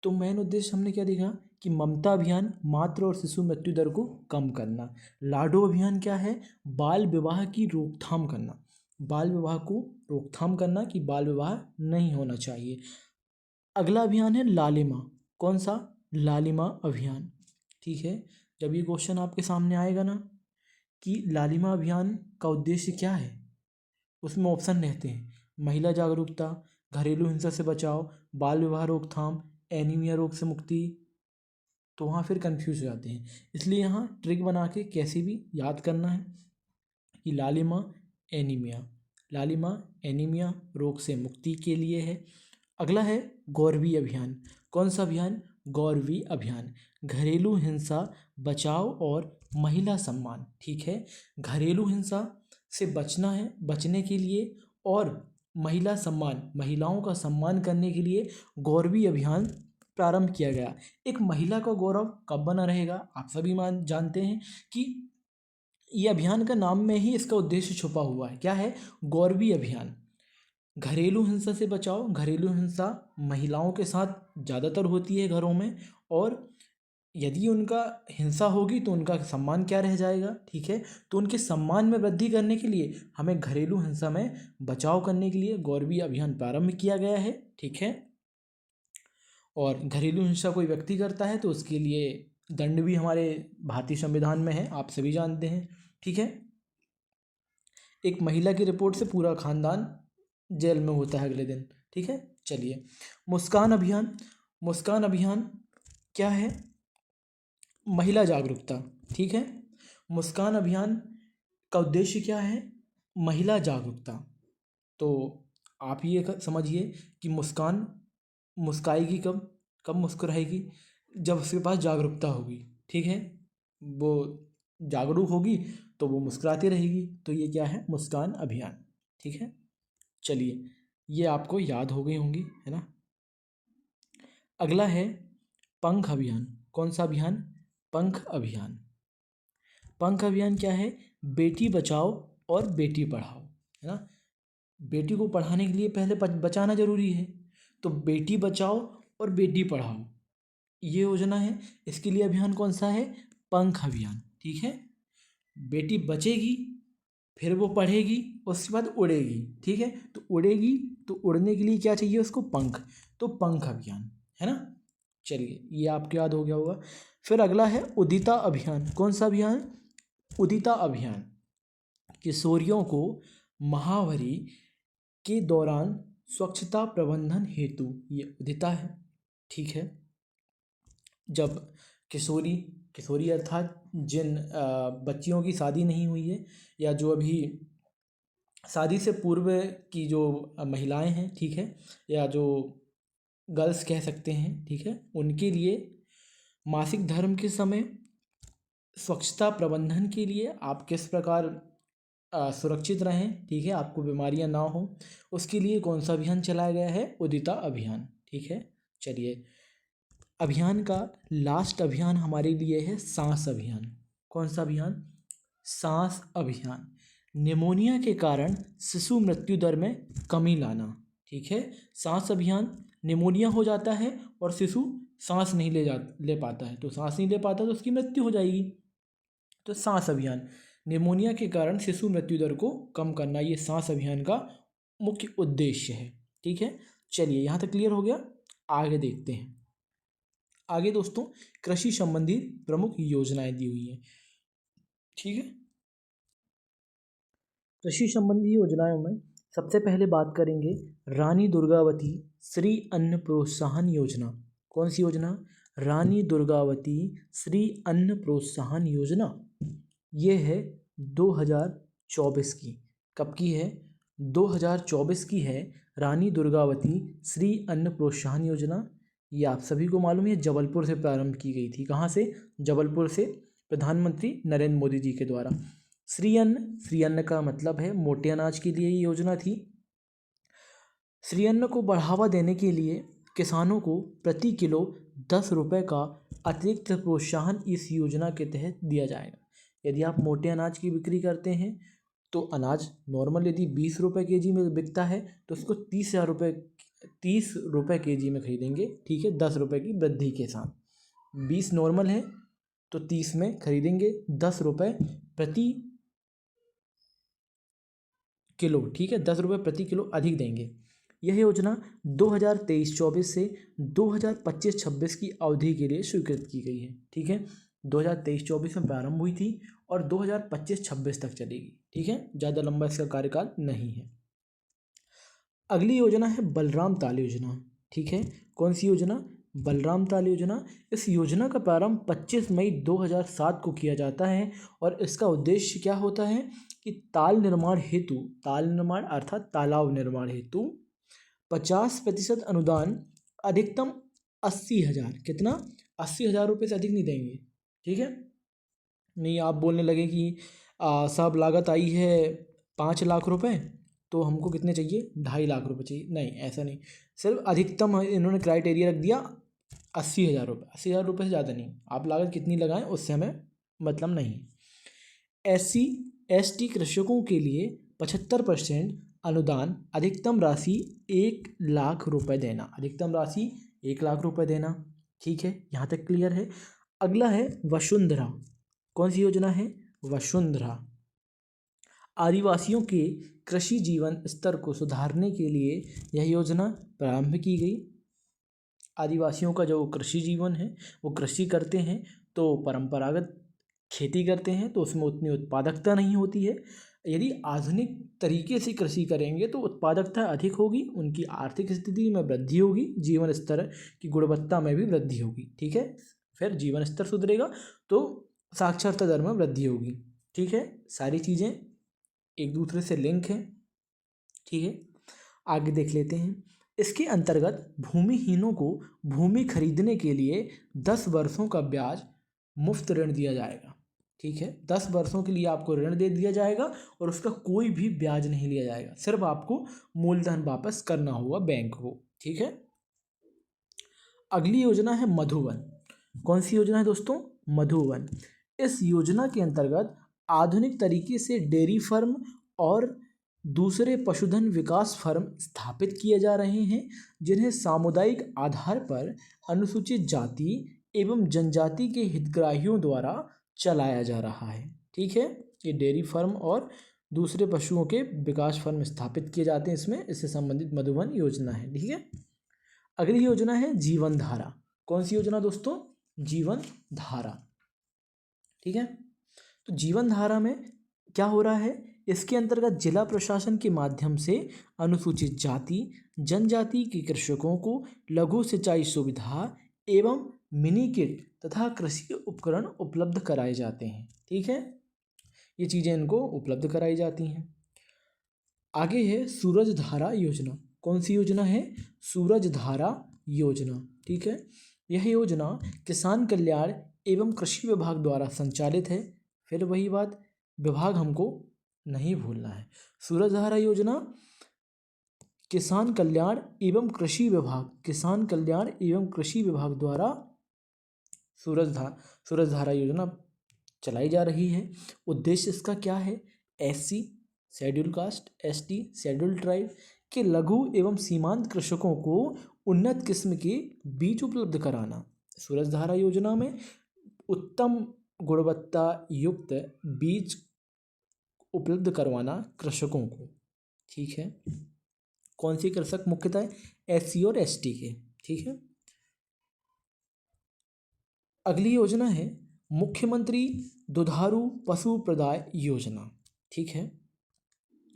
S1: तो मेन उद्देश्य हमने क्या देखा कि ममता अभियान मातृ और शिशु मृत्यु दर को कम करना। लाडो अभियान क्या है? बाल विवाह की रोकथाम करना। बाल विवाह को रोकथाम करना कि बाल विवाह नहीं होना चाहिए। अगला अभियान है लालिमा। कौन सा? लालिमा अभियान। ठीक है, जब ये क्वेश्चन आपके सामने आएगा ना कि लालिमा अभियान का उद्देश्य क्या है, उसमें ऑप्शन रहते हैं महिला जागरूकता, घरेलू हिंसा से बचाव, बाल विवाह रोकथाम, एनीमिया रोग से मुक्ति, तो वहाँ फिर कंफ्यूज हो जाते हैं। इसलिए यहाँ ट्रिक बना के कैसे भी याद करना है कि लालिमा एनीमिया रोग से मुक्ति के लिए है। अगला है गौरवी अभियान। कौन सा अभियान? गौरवी अभियान। घरेलू हिंसा बचाव और महिला सम्मान। ठीक है, घरेलू हिंसा से बचना है, बचने के लिए और महिला सम्मान, महिलाओं का सम्मान करने के लिए गौरवी अभियान प्रारंभ किया गया। एक महिला का गौरव कब बना रहेगा? आप सभी मान जानते हैं कि ये अभियान का नाम में ही इसका उद्देश्य छुपा हुआ है। क्या है? गौरवी अभियान। घरेलू हिंसा से बचाओ। घरेलू हिंसा महिलाओं के साथ ज़्यादातर होती है घरों में, और यदि उनका हिंसा होगी तो उनका सम्मान क्या रह जाएगा? ठीक है, तो उनके सम्मान में वृद्धि करने के लिए हमें घरेलू हिंसा में बचाव करने के लिए गौरवी अभियान प्रारंभ किया गया है। ठीक है, और घरेलू हिंसा कोई व्यक्ति करता है तो उसके लिए दंड भी हमारे भारतीय संविधान में है, आप सभी जानते हैं। ठीक है, एक महिला की रिपोर्ट से पूरा खानदान जेल में होता है अगले दिन। ठीक है, चलिए मुस्कान अभियान। मुस्कान अभियान क्या है? महिला जागरूकता। ठीक है, मुस्कान अभियान का उद्देश्य क्या है? महिला जागरूकता। तो आप ये समझिए कि मुस्कान मुस्काएगी कब? कब मुस्कुराएगी? जब उसके पास जागरूकता होगी। ठीक है, वो जागरूक होगी तो वो मुस्कुराती रहेगी। तो ये क्या है? मुस्कान अभियान। ठीक है, चलिए ये आपको याद हो गई होंगी, है ना। अगला है पंख अभियान। कौन सा अभियान? पंख अभियान। पंख अभियान क्या है? बेटी बचाओ और बेटी पढ़ाओ, है ना। बेटी को पढ़ाने के लिए पहले बचाना जरूरी है, तो बेटी बचाओ और बेटी पढ़ाओ ये योजना है। इसके लिए अभियान कौन सा है? पंख अभियान। ठीक है, बेटी बचेगी, फिर वो पढ़ेगी, उसके बाद उड़ेगी। ठीक है, तो उड़ेगी तो उड़ने के लिए क्या चाहिए उसको? पंख। तो पंख अभियान, है ना। चलिए ये आपको याद हो गया होगा। फिर अगला है उदिता अभियान। कौन सा अभियान? उदिता अभियान। किशोरियों को महावरी के दौरान स्वच्छता प्रबंधन हेतु ये उदिता है। ठीक है, जब किशोरी किशोरी अर्थात जिन बच्चियों की शादी नहीं हुई है, या जो अभी शादी से पूर्व की जो महिलाएं हैं, ठीक है, या जो गर्ल्स कह सकते हैं, ठीक है, उनके लिए मासिक धर्म के समय स्वच्छता प्रबंधन के लिए आप किस प्रकार सुरक्षित रहें, ठीक है, आपको बीमारियां ना हो, उसके लिए कौन सा अभियान चलाया गया है? उदिता अभियान। ठीक है, चलिए अभियान का लास्ट अभियान हमारे लिए है सांस अभियान। कौन सा अभियान? सांस अभियान। निमोनिया के कारण शिशु मृत्यु दर में कमी लाना। ठीक है, सांस अभियान, निमोनिया हो जाता है और शिशु सांस नहीं ले पाता है, तो सांस नहीं ले पाता तो उसकी मृत्यु हो जाएगी। तो सांस अभियान, निमोनिया के कारण शिशु मृत्यु दर को कम करना, ये सांस अभियान का मुख्य उद्देश्य है। ठीक है, चलिए यहाँ तक क्लियर हो गया। आगे देखते हैं। आगे दोस्तों कृषि संबंधी प्रमुख योजनाएं दी हुई हैं। ठीक है, कृषि संबंधी योजनाओं में सबसे पहले बात करेंगे रानी दुर्गावती श्री अन्न प्रोत्साहन योजना। कौन सी योजना? रानी दुर्गावती श्री अन्न प्रोत्साहन योजना। ये है 2024 की। कब की है? 2024 की है रानी दुर्गावती श्री अन्न प्रोत्साहन योजना। ये आप सभी को मालूम है, जबलपुर से प्रारंभ की गई थी। कहाँ से? जबलपुर से, प्रधानमंत्री नरेंद्र मोदी जी के द्वारा। श्री अन्न का मतलब है मोटे अनाज के लिए ये योजना थी। श्री अन्न को बढ़ावा देने के लिए किसानों को प्रति किलो 10 रुपये का अतिरिक्त प्रोत्साहन इस योजना के तहत दिया जाएगा। यदि आप मोटे अनाज की बिक्री करते हैं तो अनाज नॉर्मल यदि 20 रुपये केजी में बिकता है तो उसको 30 रुपये केजी में खरीदेंगे। ठीक है, 10 रुपये की वृद्धि के साथ। 20 नॉर्मल है तो 30 में खरीदेंगे, 10 रुपये प्रति किलो। ठीक है, 10 रुपये प्रति किलो अधिक देंगे। यह योजना 2023-24 से 2025-26 की अवधि के लिए स्वीकृत की गई है। ठीक है, 2023-24 में प्रारंभ हुई थी और 2025-26 तक चलेगी। ठीक है, ज़्यादा लंबा इसका कार्यकाल नहीं है। अगली योजना है बलराम ताल योजना। ठीक है, कौन सी योजना? बलराम ताल योजना। इस योजना का प्रारंभ 25 मई 2007 को किया जाता है और इसका उद्देश्य क्या होता है कि ताल निर्माण अर्थात तालाब निर्माण हेतु 50% अनुदान, अधिकतम 80,000। कितना? 80,000 रुपये से अधिक नहीं देंगे। ठीक है, नहीं आप बोलने लगे कि सब लागत आई है 5 लाख रुपए तो हमको कितने चाहिए? 2.5 लाख रुपए चाहिए। नहीं, ऐसा नहीं, सिर्फ अधिकतम इन्होंने क्राइटेरिया रख दिया 80,000 रुपये। 80,000 रुपये से ज़्यादा नहीं, आप लागत कितनी लगाएं उससे हमें मतलब नहीं। SC/ST कृषकों के लिए 75% अनुदान, अधिकतम राशि 1 लाख रुपए देना। अधिकतम राशि 1 लाख रुपए देना। ठीक है, यहाँ तक क्लियर है। अगला है वसुंधरा। कौन सी योजना है? वसुंधरा। आदिवासियों के कृषि जीवन स्तर को सुधारने के लिए यह योजना प्रारंभ की गई। आदिवासियों का जो कृषि जीवन है वो कृषि करते हैं तो परंपरागत खेती करते हैं तो उसमें उतनी उत्पादकता नहीं होती है। यदि आधुनिक तरीके से कृषि करेंगे तो उत्पादकता अधिक होगी, उनकी आर्थिक स्थिति में वृद्धि होगी, जीवन स्तर की गुणवत्ता में भी वृद्धि होगी। ठीक है, फिर जीवन स्तर सुधरेगा तो साक्षरता दर में वृद्धि होगी। ठीक है, सारी चीज़ें एक दूसरे से लिंक हैं। ठीक है, आगे देख लेते हैं। इसके अंतर्गत भूमिहीनों को भूमि खरीदने के लिए 10 वर्षों का ब्याज मुफ्त ऋण दिया जाएगा। ठीक है, 10 वर्षों के लिए आपको ऋण दे दिया जाएगा और उसका कोई भी ब्याज नहीं लिया जाएगा, सिर्फ आपको मूलधन वापस करना होगा बैंक को। ठीक है, अगली योजना है मधुवन। कौन सी योजना है दोस्तों? मधुवन। इस योजना के अंतर्गत आधुनिक तरीके से डेयरी फार्म और दूसरे पशुधन विकास फर्म स्थापित किए जा रहे हैं जिन्हें सामुदायिक आधार पर अनुसूचित जाति एवं जनजाति के हितग्राहियों द्वारा चलाया जा रहा है। ठीक है, ये डेयरी फार्म और दूसरे पशुओं के विकास फर्म स्थापित किए जाते हैं इससे संबंधित मधुवन योजना है। ठीक है, अगली योजना है जीवन धारा। कौन सी योजना दोस्तों? जीवन धारा। ठीक है, तो जीवन धारा में क्या हो रहा है? इसके अंतर्गत जिला प्रशासन के माध्यम से अनुसूचित जाति जनजाति के कृषकों को लघु सिंचाई सुविधा एवं मिनी किट तथा कृषि उपकरण उपलब्ध कराए जाते हैं। ठीक है, ये चीज़ें इनको उपलब्ध कराई जाती हैं। आगे है सूरज धारा योजना। कौन सी योजना है? सूरज धारा योजना। ठीक है, यह योजना किसान कल्याण एवं कृषि विभाग द्वारा संचालित है। फिर वही बात, विभाग हमको नहीं भूलना है। सूरज धारा योजना किसान कल्याण एवं कृषि विभाग द्वारा सूरज धारा योजना चलाई जा रही है। उद्देश्य इसका क्या है? SC, schedule caste, ST, schedule tribe के लघु एवं सीमांत कृषकों को उन्नत किस्म के बीज उपलब्ध कराना। सूरजधारा योजना में उत्तम गुणवत्ता युक्त बीज उपलब्ध करवाना कृषकों को। ठीक है, कौन सी कृषक मुख्यतः? एससी और एसटी के। ठीक है, अगली योजना है मुख्यमंत्री दुधारू पशु प्रदाय योजना। ठीक है,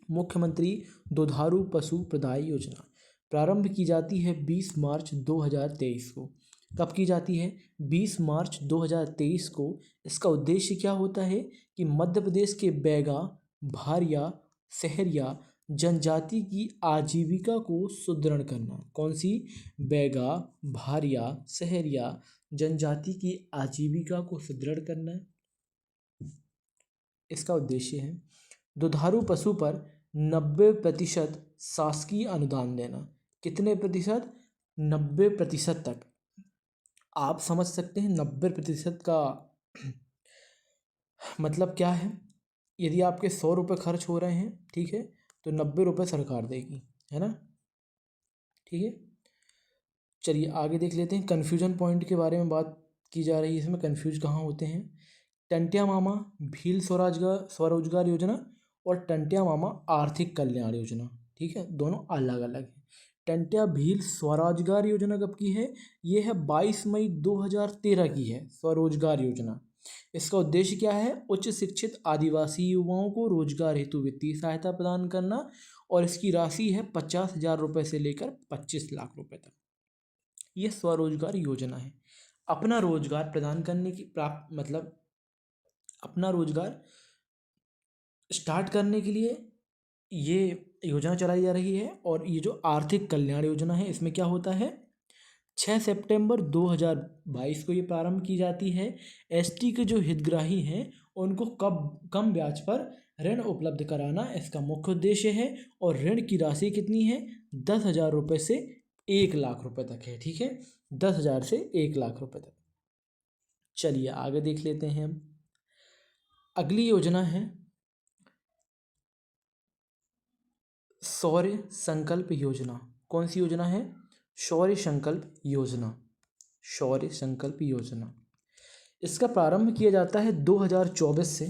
S1: मुख्यमंत्री दुधारू पशु प्रदाय योजना प्रारंभ की जाती है 20 मार्च 2023 को। कब की जाती है? 20 मार्च 2023 को। इसका उद्देश्य क्या होता है कि मध्य प्रदेश के बैगा, भारिया, सहरिया जनजाति की आजीविका को सुदृढ़ करना। कौन सी? बैगा, भारिया, सहरिया जनजाति की आजीविका को सुदृढ़ करना है, इसका उद्देश्य है। दुधारू पशु पर 90% शासकीय अनुदान देना। कितने प्रतिशत? 90% तक। आप समझ सकते हैं 90% का मतलब क्या है। यदि आपके 100 रुपये खर्च हो रहे हैं, ठीक है, तो 90 रुपये सरकार देगी, है ना। ठीक है, चलिए आगे देख लेते हैं। कन्फ्यूजन पॉइंट के बारे में बात की जा रही है, इसमें कन्फ्यूज कहाँ होते हैं। टंट्या मामा भील स्वरोजगार योजना और टंट्या मामा आर्थिक कल्याण योजना। ठीक है, दोनों अलग अलग हैं। टंट्या भील स्वरोजगार योजना कब की है? ये है 22 मई 2013 की है स्वरोजगार योजना। इसका उद्देश्य क्या है? उच्च शिक्षित आदिवासी युवाओं को रोजगार हेतु वित्तीय सहायता प्रदान करना, और इसकी राशि है 50,000 रुपये से लेकर 25 लाख रुपए तक। ये स्वरोजगार योजना है। अपना रोजगार प्रदान करने की मतलब अपना रोजगार स्टार्ट करने के लिए ये योजना चलाई जा रही है। और ये जो आर्थिक कल्याण योजना है, इसमें क्या होता है? 6 सितंबर 2022 को ये प्रारंभ की जाती है। एसटी के जो हितग्राही हैं उनको कम ब्याज पर ऋण उपलब्ध कराना इसका मुख्य उद्देश्य है। और ऋण की राशि कितनी है? 10,000 रुपये से 1 लाख रुपए तक है। ठीक है, 10,000 से 1 लाख रुपए तक। चलिए आगे देख लेते हैं हम। अगली योजना है शौर्य संकल्प योजना। कौन सी योजना है? शौर्य संकल्प योजना। शौर्य संकल्प योजना, इसका प्रारंभ किया जाता है 2024 से।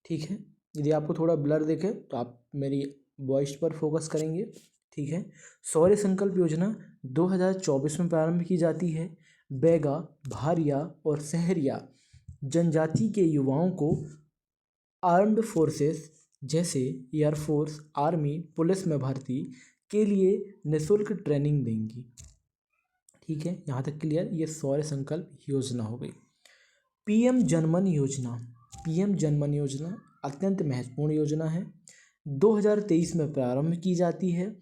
S1: ठीक है, यदि आपको थोड़ा ब्लर दिखे तो आप मेरी वॉइस पर फोकस करेंगे। ठीक है, शौर्य संकल्प योजना 2024 में प्रारंभ की जाती है। बैगा, भारिया और सहरिया जनजाति के युवाओं को आर्म्ड फोर्सेस जैसे एयरफोर्स, आर्मी, पुलिस में भर्ती के लिए निःशुल्क ट्रेनिंग देंगी। ठीक है, यहाँ तक क्लियर। ये शौर्य संकल्प योजना हो गई। पीएम जनमन योजना। पीएम जनमन योजना अत्यंत महत्वपूर्ण योजना है। 2023 में प्रारंभ की जाती है।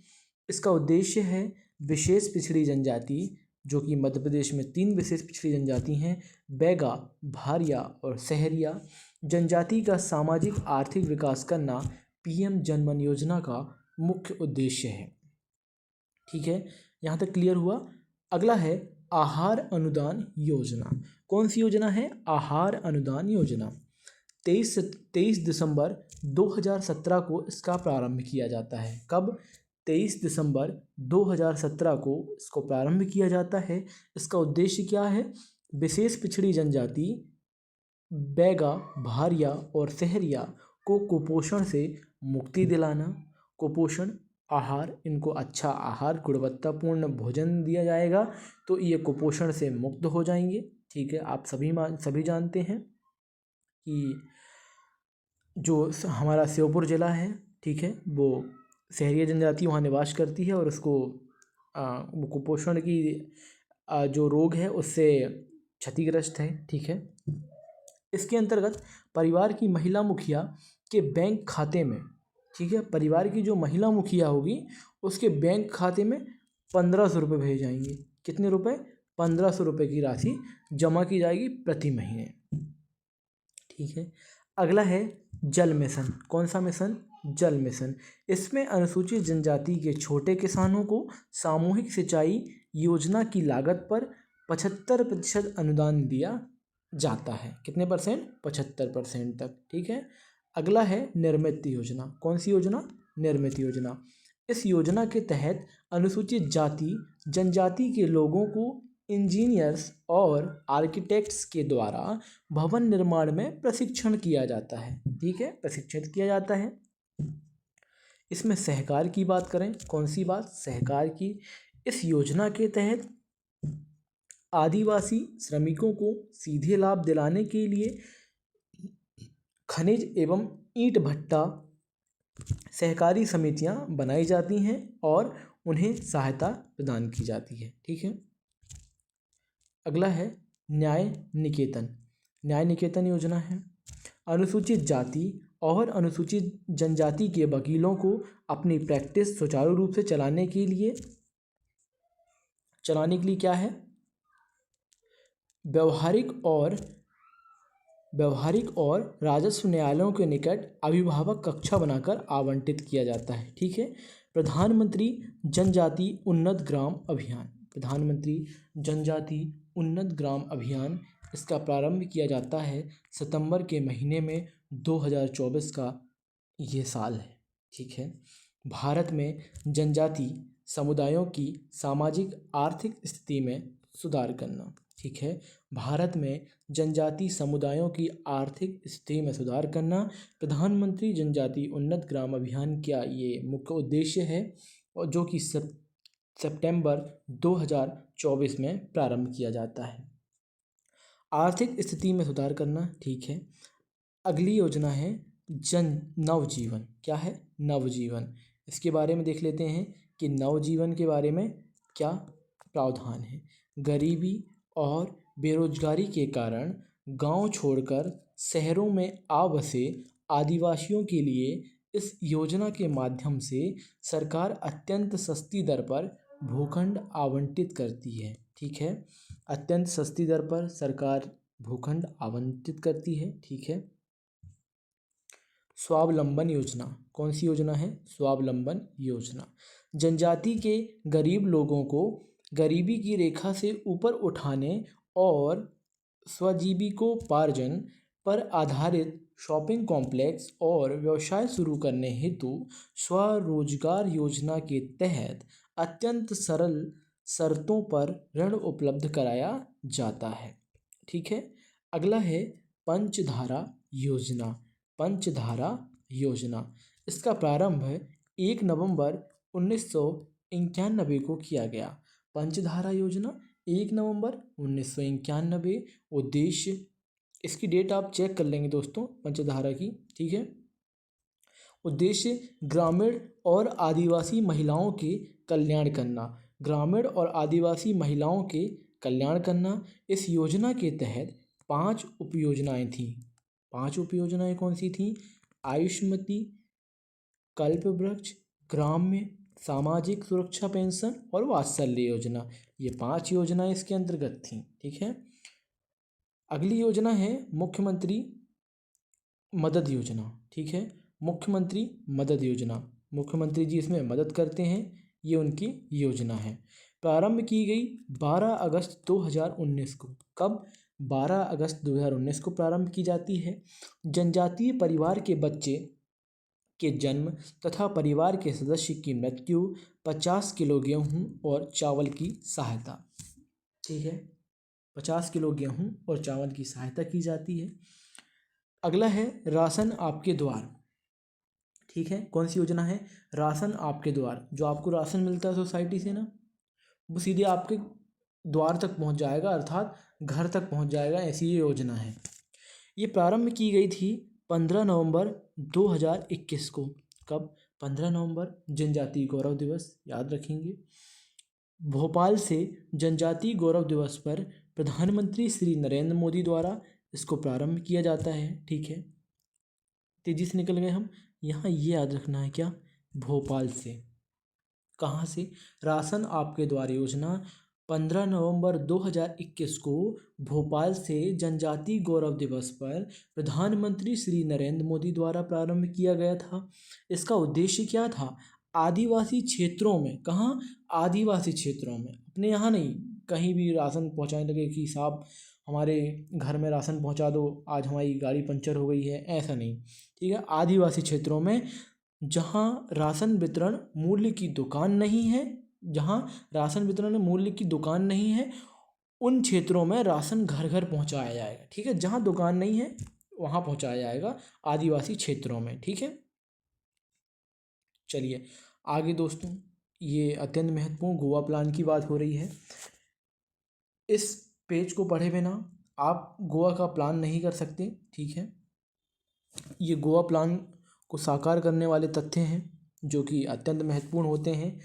S1: इसका उद्देश्य है विशेष पिछड़ी जनजाति, जो कि मध्य प्रदेश में 3 विशेष पिछड़ी जनजाति हैं, बैगा, भारिया और सहरिया जनजाति का सामाजिक आर्थिक विकास करना पीएम जनमन योजना का मुख्य उद्देश्य है। ठीक है, यहाँ तक क्लियर हुआ। अगला है आहार अनुदान योजना। कौन सी योजना है? आहार अनुदान योजना। 23 दिसंबर 2017 को इसका प्रारंभ किया जाता है। कब? 23 दिसंबर 2017 को इसको प्रारंभ किया जाता है। इसका उद्देश्य क्या है? विशेष पिछड़ी जनजाति बैगा, भारिया और सहरिया को कुपोषण से मुक्ति दिलाना। कुपोषण, आहार, इनको अच्छा आहार, गुणवत्तापूर्ण भोजन दिया जाएगा तो ये कुपोषण से मुक्त हो जाएंगे। ठीक है, आप सभी जानते हैं कि जो हमारा श्योपुर ज़िला है, ठीक है, वो सहरिया जनजाति वहाँ निवास करती है और उसको वो कुपोषण की जो रोग है उससे क्षतिग्रस्त है। ठीक है, इसके अंतर्गत परिवार की महिला मुखिया के बैंक खाते में, ठीक है, परिवार की जो महिला मुखिया होगी उसके बैंक खाते में 1500 रुपये भेजे जाएंगे। कितने रुपए? 1500 रुपये की राशि जमा की जाएगी प्रति महीने। ठीक है, अगला है जल मिशन। कौन सा मिशन? जल मिशन। इसमें अनुसूचित जनजाति के छोटे किसानों को सामूहिक सिंचाई योजना की लागत पर 75% अनुदान दिया जाता है। कितने परसेंट? 75% तक। ठीक है, अगला है निर्मित योजना। कौन सी योजना? निर्मित योजना। इस योजना के तहत अनुसूचित जाति जनजाति के लोगों को इंजीनियर्स और आर्किटेक्ट्स के द्वारा भवन निर्माण में प्रशिक्षण किया जाता है। ठीक है, प्रशिक्षित किया जाता है। इसमें सहकार की बात करें, कौन सी बात? सहकार की। इस योजना के तहत आदिवासी श्रमिकों को सीधे लाभ दिलाने के लिए खनिज एवं ईंट भट्टा सहकारी समितियां बनाई जाती हैं और उन्हें सहायता प्रदान की जाती है। ठीक है। अगला है न्याय निकेतन। न्याय निकेतन योजना है अनुसूचित जाति और अनुसूचित जनजाति के वकीलों को अपनी प्रैक्टिस सुचारू रूप से चलाने के लिए क्या है? व्यवहारिक और राजस्व न्यायालयों के निकट अभिभावक कक्षा बनाकर आवंटित किया जाता है। ठीक है। प्रधानमंत्री जनजाति उन्नत ग्राम अभियान। प्रधानमंत्री जनजाति उन्नत ग्राम अभियान, इसका प्रारंभ किया जाता है सितंबर के महीने में 2024 का ये साल है। ठीक है। भारत में जनजाति समुदायों की सामाजिक आर्थिक स्थिति में सुधार करना। ठीक है। भारत में जनजाति समुदायों की आर्थिक स्थिति में सुधार करना प्रधानमंत्री जनजाति उन्नत ग्राम अभियान का ये मुख्य उद्देश्य है, और जो कि सितंबर 2024 में प्रारंभ किया जाता है। आर्थिक स्थिति में सुधार करना। ठीक है। अगली योजना है नवजीवन। क्या है? नवजीवन। इसके बारे में देख लेते हैं कि नवजीवन के बारे में क्या प्रावधान है। गरीबी और बेरोजगारी के कारण गांव छोड़कर शहरों में आ बसे आदिवासियों के लिए इस योजना के माध्यम से सरकार अत्यंत सस्ती दर पर भूखंड आवंटित करती है। ठीक है। अत्यंत सस्ती दर पर सरकार भूखंड आवंटित करती है। ठीक है। स्वावलंबन योजना। कौन सी योजना है? स्वावलंबन योजना। जनजाति के गरीब लोगों को गरीबी की रेखा से ऊपर उठाने और स्वजीविकोपार्जन पर आधारित शॉपिंग कॉम्प्लेक्स और व्यवसाय शुरू करने हेतु स्वरोजगार योजना के तहत अत्यंत सरल शर्तों पर ऋण उपलब्ध कराया जाता है। ठीक है। अगला है पंचधारा योजना। पंचधारा योजना, इसका प्रारंभ 1 नवंबर 1991 को किया गया। पंचधारा योजना 1 नवंबर 1991। उद्देश्य, इसकी डेट आप चेक कर लेंगे दोस्तों पंचधारा की। ठीक है। उद्देश्य ग्रामीण और आदिवासी महिलाओं के कल्याण करना। ग्रामीण और आदिवासी महिलाओं के कल्याण करना। इस योजना के तहत 5 उपयोजनाएं थीं। 5 उपयोजनाएं कौन सी थीं? आयुष्मती, कल्पवृक्ष, ग्राम्य, सामाजिक सुरक्षा पेंशन और वात्सल्य योजना। ये 5 योजनाएं इसके अंतर्गत थीं। ठीक है। अगली योजना है मुख्यमंत्री मदद योजना। ठीक है। मुख्यमंत्री मदद योजना, मुख्यमंत्री जी इसमें मदद करते हैं, ये उनकी योजना है। प्रारंभ की गई 12 अगस्त 2019 को। कब? 12 अगस्त 2019 को प्रारंभ की जाती है। जनजातीय परिवार के बच्चे के जन्म तथा परिवार के सदस्य की मृत्यु 50 किलो गेहूं और चावल की सहायता। ठीक है। 50 किलो गेहूं और चावल की सहायता की जाती है। अगला है राशन आपके द्वार। ठीक है। कौन सी योजना है? राशन आपके द्वार। जो आपको राशन मिलता है सोसाइटी से ना, वो सीधे आपके द्वार तक पहुंच जाएगा, अर्थात घर तक पहुंच जाएगा। ऐसी ये योजना है। ये प्रारंभ की गई थी 15 नवंबर 2021 को। कब? 15 नवंबर, जनजातीय गौरव दिवस, याद रखेंगे। भोपाल से जनजातीय गौरव दिवस पर प्रधानमंत्री श्री नरेंद्र मोदी द्वारा इसको प्रारंभ किया जाता है। ठीक है। तेजी से निकल गए हम। यहाँ ये याद रखना है क्या? भोपाल से। कहाँ से? राशन आपके द्वार योजना 15 नवंबर 2021 को भोपाल से जनजातीय गौरव दिवस पर प्रधानमंत्री श्री नरेंद्र मोदी द्वारा प्रारंभ किया गया था। इसका उद्देश्य क्या था? आदिवासी क्षेत्रों में, कहाँ? आदिवासी क्षेत्रों में, अपने यहाँ नहीं, कहीं भी राशन पहुँचाने लगे कि साहब हमारे घर में राशन पहुंचा दो, आज हमारी गाड़ी पंचर हो गई है, ऐसा नहीं। ठीक है, आदिवासी क्षेत्रों में जहां राशन वितरण मूल्य की दुकान नहीं है, जहां राशन वितरण मूल्य की दुकान नहीं है, उन क्षेत्रों में राशन घर घर पहुंचाया जाएगा। ठीक है, जहां दुकान नहीं है वहां पहुंचाया जाएगा आदिवासी क्षेत्रों में। ठीक है, चलिए आगे दोस्तों, ये अत्यंत महत्वपूर्ण गोवा प्लान की बात हो रही है। इस पेज को पढ़े बिना आप गोवा का प्लान नहीं कर सकते। ठीक है, ये गोवा प्लान को साकार करने वाले तथ्य हैं जो कि अत्यंत महत्वपूर्ण होते हैं।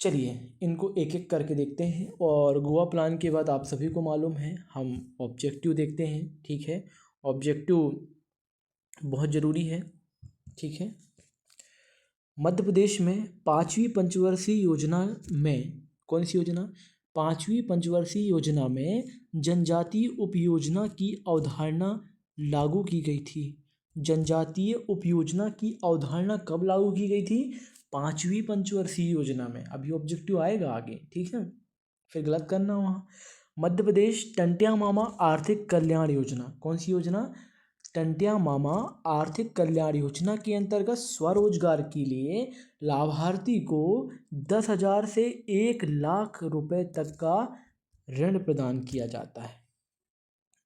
S1: चलिए इनको एक एक करके देखते हैं। और गोवा प्लान के बाद आप सभी को मालूम है हम ऑब्जेक्टिव देखते हैं। ठीक है, ऑब्जेक्टिव बहुत ज़रूरी है। ठीक है, मध्य प्रदेश में 5वीं पंचवर्षीय योजना में, कौन सी योजना? 5वीं पंचवर्षीय योजना में जनजातीय उपयोजना की अवधारणा लागू की गई थी। जनजातीय उपयोजना की अवधारणा कब लागू की गई थी? 5वीं पंचवर्षीय योजना में। अभी ऑब्जेक्टिव आएगा आगे। ठीक है, फिर गलत करना वहाँ। मध्य प्रदेश टंटिया मामा आर्थिक कल्याण योजना, कौन सी योजना? टंटिया मामा आर्थिक कल्याण योजना के अंतर्गत स्वरोजगार के लिए लाभार्थी को 10,000 से 1,00,000 रुपए तक का ऋण प्रदान किया जाता है।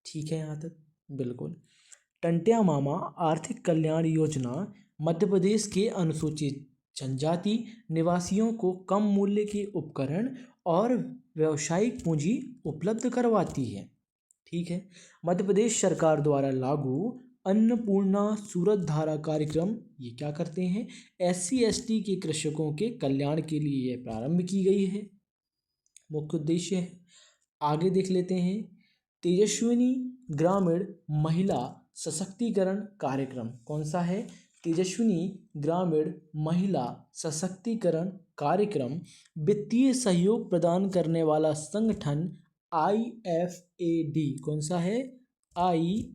S1: ठीक है, यहाँ तक बिल्कुल। टंटिया मामा आर्थिक कल्याण योजना मध्य प्रदेश के अनुसूचित जनजाति निवासियों को कम मूल्य के उपकरण और व्यावसायिक पूंजी उपलब्ध करवाती है। ठीक है, मध्य प्रदेश सरकार द्वारा लागू अन्नपूर्णा सूरत धारा कार्यक्रम ये क्या करते हैं? SC/ST के कृषकों के कल्याण के लिए ये प्रारंभ की गई है, मुख्य उद्देश्य है। आगे देख लेते हैं, तेजस्विनी ग्रामीण महिला सशक्तिकरण कार्यक्रम कौन सा है? तेजस्विनी ग्रामीण महिला सशक्तिकरण कार्यक्रम वित्तीय सहयोग प्रदान करने वाला संगठन IFAD, कौन सा है? IFAD।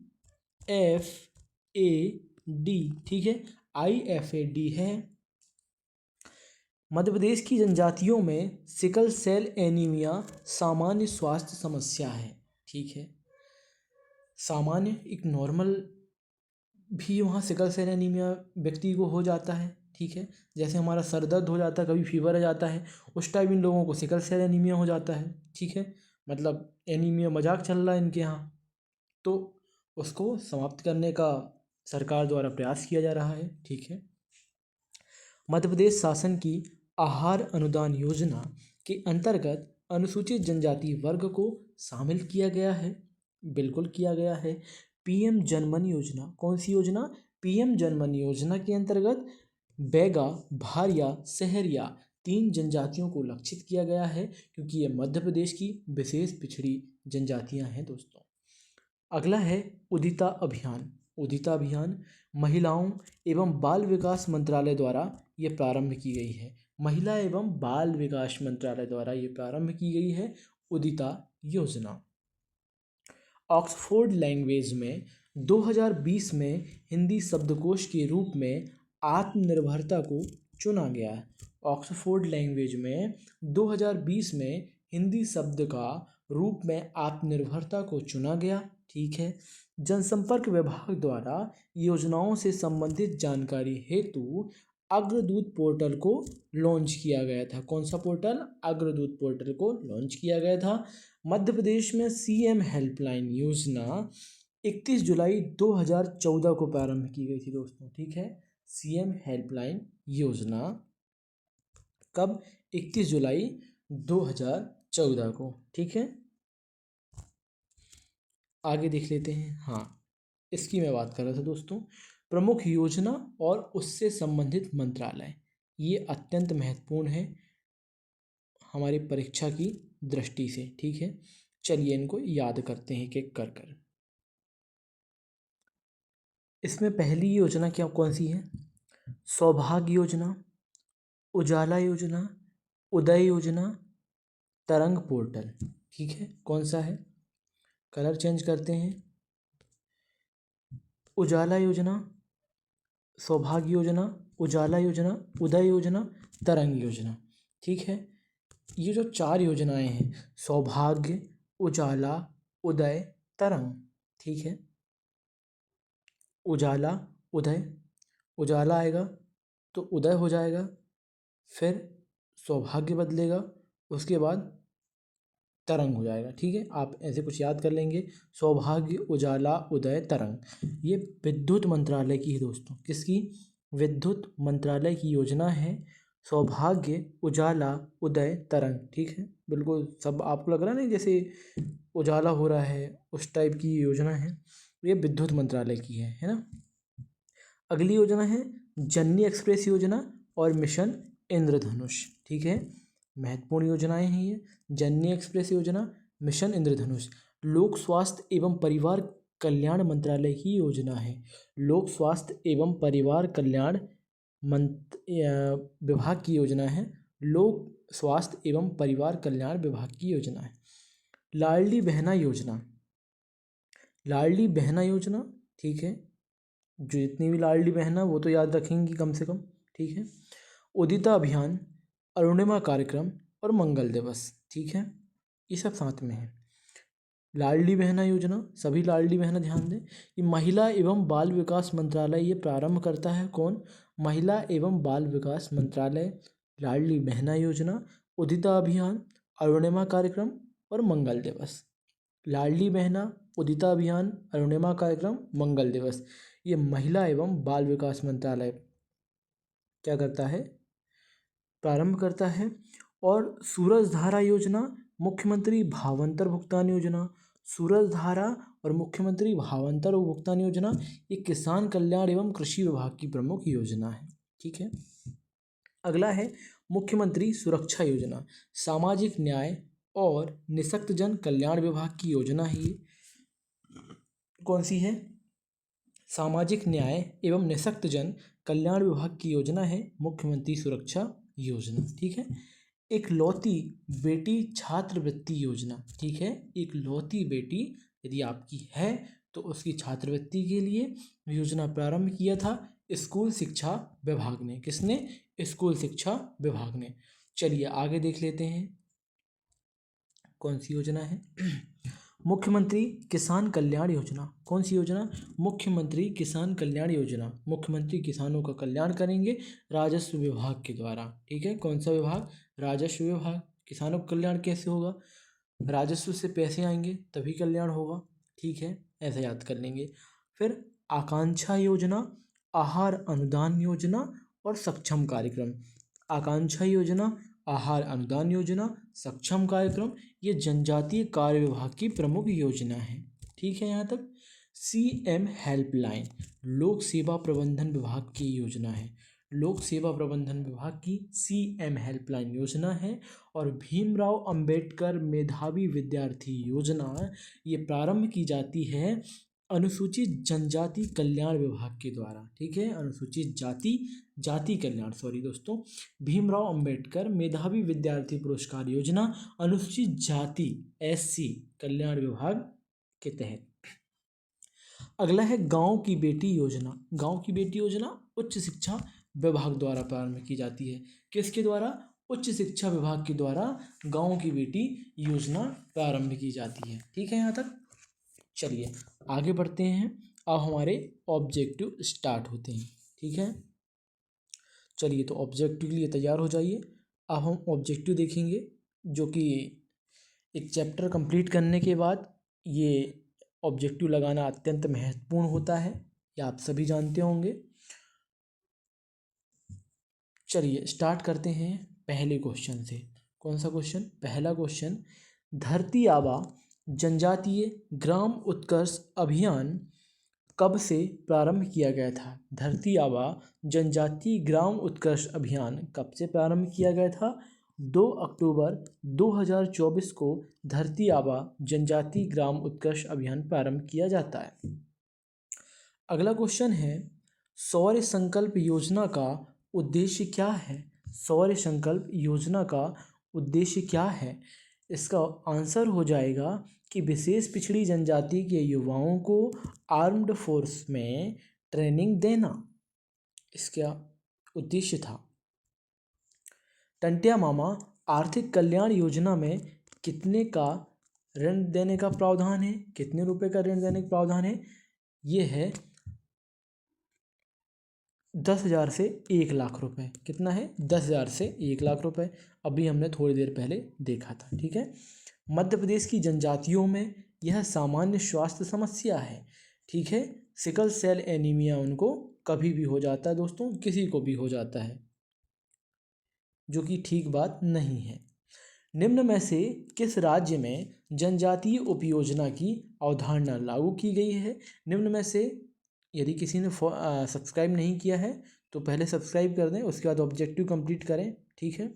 S1: ठीक है, IFAD है। मध्य प्रदेश की जनजातियों में सिकल सेल एनीमिया सामान्य स्वास्थ्य समस्या है। ठीक है, सामान्य एक नॉर्मल भी वहाँ सिकल सेल एनीमिया व्यक्ति को हो जाता है। ठीक है, जैसे हमारा सर दर्द हो जाता है, कभी फीवर आ जाता है, उस टाइम इन लोगों को सिकल सेल एनीमिया हो जाता है। ठीक है, मतलब एनीमिया मजाक चल रहा है इनके यहाँ, तो उसको समाप्त करने का सरकार द्वारा प्रयास किया जा रहा है। ठीक है, मध्य प्रदेश शासन की आहार अनुदान योजना के अंतर्गत अनुसूचित जनजाति वर्ग को शामिल किया गया है, बिल्कुल किया गया है। PM जनमन योजना, कौन सी योजना? PM जनमन योजना के अंतर्गत बैगा, भारिया, सहरिया 3 जनजातियों को लक्षित किया गया है, क्योंकि ये मध्य प्रदेश की विशेष पिछड़ी जनजातियां हैं दोस्तों। अगला है उदिता अभियान। उदिता अभियान महिलाओं एवं बाल विकास मंत्रालय द्वारा ये प्रारंभ की गई है। महिला एवं बाल विकास मंत्रालय द्वारा ये प्रारंभ की गई है उदिता योजना। ऑक्सफोर्ड लैंग्वेज में 2020 में हिंदी शब्दकोश के रूप में आत्मनिर्भरता को चुना गया है। ऑक्सफोर्ड लैंग्वेज में 2020 में हिंदी शब्द का रूप में आत्मनिर्भरता को चुना गया। ठीक है, जनसंपर्क विभाग द्वारा योजनाओं से संबंधित जानकारी हेतु अग्रदूत पोर्टल को लॉन्च किया गया था। कौन सा पोर्टल? अग्रदूत पोर्टल को लॉन्च किया गया था। मध्य प्रदेश में CM हेल्पलाइन योजना 31 जुलाई 2014 को प्रारंभ की गई थी दोस्तों। ठीक है, CM हेल्पलाइन योजना कब? 31 जुलाई 2014 को। ठीक है, आगे देख लेते हैं। हाँ, इसकी मैं बात कर रहा था दोस्तों। प्रमुख योजना और उससे संबंधित मंत्रालय, ये अत्यंत महत्वपूर्ण है हमारी परीक्षा की दृष्टि से। ठीक है, चलिए इनको याद करते हैं एक-एक कर कर। इसमें पहली योजना क्या कौन सी है? सौभाग्य योजना, उजाला योजना, उदय योजना, तरंग पोर्टल। ठीक है, कौन सा है? कलर चेंज करते हैं। उजाला योजना, सौभाग्य योजना, उजाला योजना, उदय योजना, तरंग योजना। ठीक है, ये जो 4 योजनाएं हैं, सौभाग्य, उजाला, उदय तरंग, ठीक है। उजाला उदय, उजाला आएगा तो उदय हो जाएगा, फिर सौभाग्य बदलेगा, उसके बाद तरंग हो जाएगा, ठीक है। आप ऐसे कुछ याद कर लेंगे, सौभाग्य, उजाला, उदय, तरंग। ये विद्युत मंत्रालय की है दोस्तों, किसकी? विद्युत मंत्रालय की योजना है सौभाग्य, उजाला, उदय, तरंग, ठीक है। बिल्कुल सब आपको लग रहा है ना जैसे उजाला हो रहा है, उस टाइप की योजना है। ये विद्युत मंत्रालय की है ना। अगली योजना है जननी एक्सप्रेस योजना और मिशन इंद्रधनुष, ठीक है। महत्वपूर्ण योजनाएं हैं ये। जननी एक्सप्रेस योजना, मिशन इंद्रधनुष लोक स्वास्थ्य एवं परिवार कल्याण मंत्रालय की योजना है। लोक स्वास्थ्य एवं परिवार कल्याण विभाग की योजना है। लोक स्वास्थ्य एवं परिवार कल्याण विभाग की योजना है। लाडली बहना योजना, लाडली बहना योजना, ठीक है। जो जितनी भी लाडली बहना वो तो याद रखेंगी कम से कम, ठीक है। उदिता अभियान, अरुणिमा कार्यक्रम और मंगल दिवस, ठीक है। ये सब साथ में है। लाडली बहना योजना, सभी लाडली बहना ध्यान दें, ये महिला एवं बाल विकास मंत्रालय ये प्रारंभ करता है। कौन? महिला एवं बाल विकास मंत्रालय। लाडली बहना योजना, उदिता अभियान, अरुणिमा कार्यक्रम और मंगल दिवस। लाडली बहना, उदिता अभियान, अरुणिमा कार्यक्रम, मंगल दिवस, ये महिला एवं बाल विकास मंत्रालय क्या करता है? प्रारंभ करता है। और सूरज धारा योजना, मुख्यमंत्री भावांतर भुगतान योजना, सूरज धारा और मुख्यमंत्री भावांतर भुगतान योजना ये किसान कल्याण एवं कृषि विभाग की प्रमुख योजना है, ठीक है। अगला है मुख्यमंत्री सुरक्षा योजना, सामाजिक न्याय और निःशक्तजन कल्याण विभाग की योजना है। ये कौन सी है? सामाजिक न्याय एवं निःशक्तजन कल्याण विभाग की योजना है मुख्यमंत्री सुरक्षा योजना, ठीक है। इकलौती बेटी छात्रवृत्ति योजना, ठीक है। इकलौती बेटी यदि आपकी है तो उसकी छात्रवृत्ति के लिए योजना प्रारंभ किया था स्कूल शिक्षा विभाग ने। किसने? स्कूल शिक्षा विभाग ने। चलिए आगे देख लेते हैं कौन सी योजना है। मुख्यमंत्री किसान कल्याण योजना, कौन सी योजना? मुख्यमंत्री किसान कल्याण योजना। मुख्यमंत्री किसानों का कल्याण करेंगे राजस्व विभाग के द्वारा, ठीक है। कौन सा विभाग? राजस्व विभाग। किसानों का कल्याण कैसे होगा? राजस्व से पैसे आएंगे तभी कल्याण होगा, ठीक है। ऐसा याद कर लेंगे। फिर आकांक्षा योजना, आहार अनुदान योजना और सक्षम कार्यक्रम। आकांक्षा योजना, आहार अनुदान योजना, सक्षम कार्यक्रम ये जनजातीय कार्य विभाग की प्रमुख योजना है, ठीक है। यहाँ तक CM हेल्पलाइन लोक सेवा प्रबंधन विभाग की योजना है। लोक सेवा प्रबंधन विभाग की CM हेल्पलाइन योजना है। और भीमराव अंबेडकर मेधावी विद्यार्थी योजना ये प्रारंभ की जाती है अनुसूचित जनजाति कल्याण विभाग के द्वारा, ठीक है। अनुसूचित जाति कल्याण, सॉरी दोस्तों, भीमराव अंबेडकर मेधावी विद्यार्थी पुरस्कार योजना अनुसूचित जाति SC कल्याण विभाग के तहत। अगला है गांव की बेटी योजना। गांव की बेटी योजना उच्च शिक्षा विभाग द्वारा प्रारंभ की जाती है। किसके द्वारा? उच्च शिक्षा विभाग के द्वारा गांव की बेटी योजना प्रारंभ की जाती है, ठीक है। यहाँ तक चलिए आगे बढ़ते हैं। अब हमारे ऑब्जेक्टिव स्टार्ट होते हैं, ठीक है। चलिए तो ऑब्जेक्टिव के लिए तैयार हो जाइए। अब हम ऑब्जेक्टिव देखेंगे जो कि एक चैप्टर कंप्लीट करने के बाद ये ऑब्जेक्टिव लगाना अत्यंत महत्वपूर्ण होता है, ये आप सभी जानते होंगे। चलिए स्टार्ट करते हैं पहले क्वेश्चन से। कौन सा क्वेश्चन? पहला क्वेश्चन, धरती आबा जनजातीय ग्राम उत्कर्ष अभियान कब से प्रारंभ किया गया था? धरती आबा जनजातीय ग्राम उत्कर्ष अभियान कब से प्रारंभ किया गया था? 2 अक्टूबर 2024 को धरती आबा जनजातीय ग्राम उत्कर्ष अभियान प्रारंभ किया जाता है। अगला क्वेश्चन है, सौर्य संकल्प योजना का उद्देश्य क्या है? सौर्य संकल्प योजना का उद्देश्य क्या है? इसका आंसर हो जाएगा कि विशेष पिछड़ी जनजाति के युवाओं को आर्म्ड फोर्स में ट्रेनिंग देना इसका उद्देश्य था। टंट्या मामा आर्थिक कल्याण योजना में कितने का ऋण देने का प्रावधान है। कितने रुपए का ऋण देने का प्रावधान है? ये है 10,000 से 1,00,000 रुपए। कितना है? 10,000 से 1,00,000 रुपए। अभी हमने थोड़ी देर पहले देखा था। ठीक है। मध्य प्रदेश की जनजातियों में यह सामान्य स्वास्थ्य समस्या है। ठीक है। सिकल सेल एनीमिया उनको कभी भी हो जाता है दोस्तों, किसी को भी हो जाता है, जो कि ठीक बात नहीं है। निम्न में से किस राज्य में जनजातीय उपयोजना की अवधारणा लागू की गई है? निम्न में से, यदि किसी ने सब्सक्राइब नहीं किया है तो पहले सब्सक्राइब कर दें, उसके बाद ऑब्जेक्टिव कंप्लीट करें। ठीक है।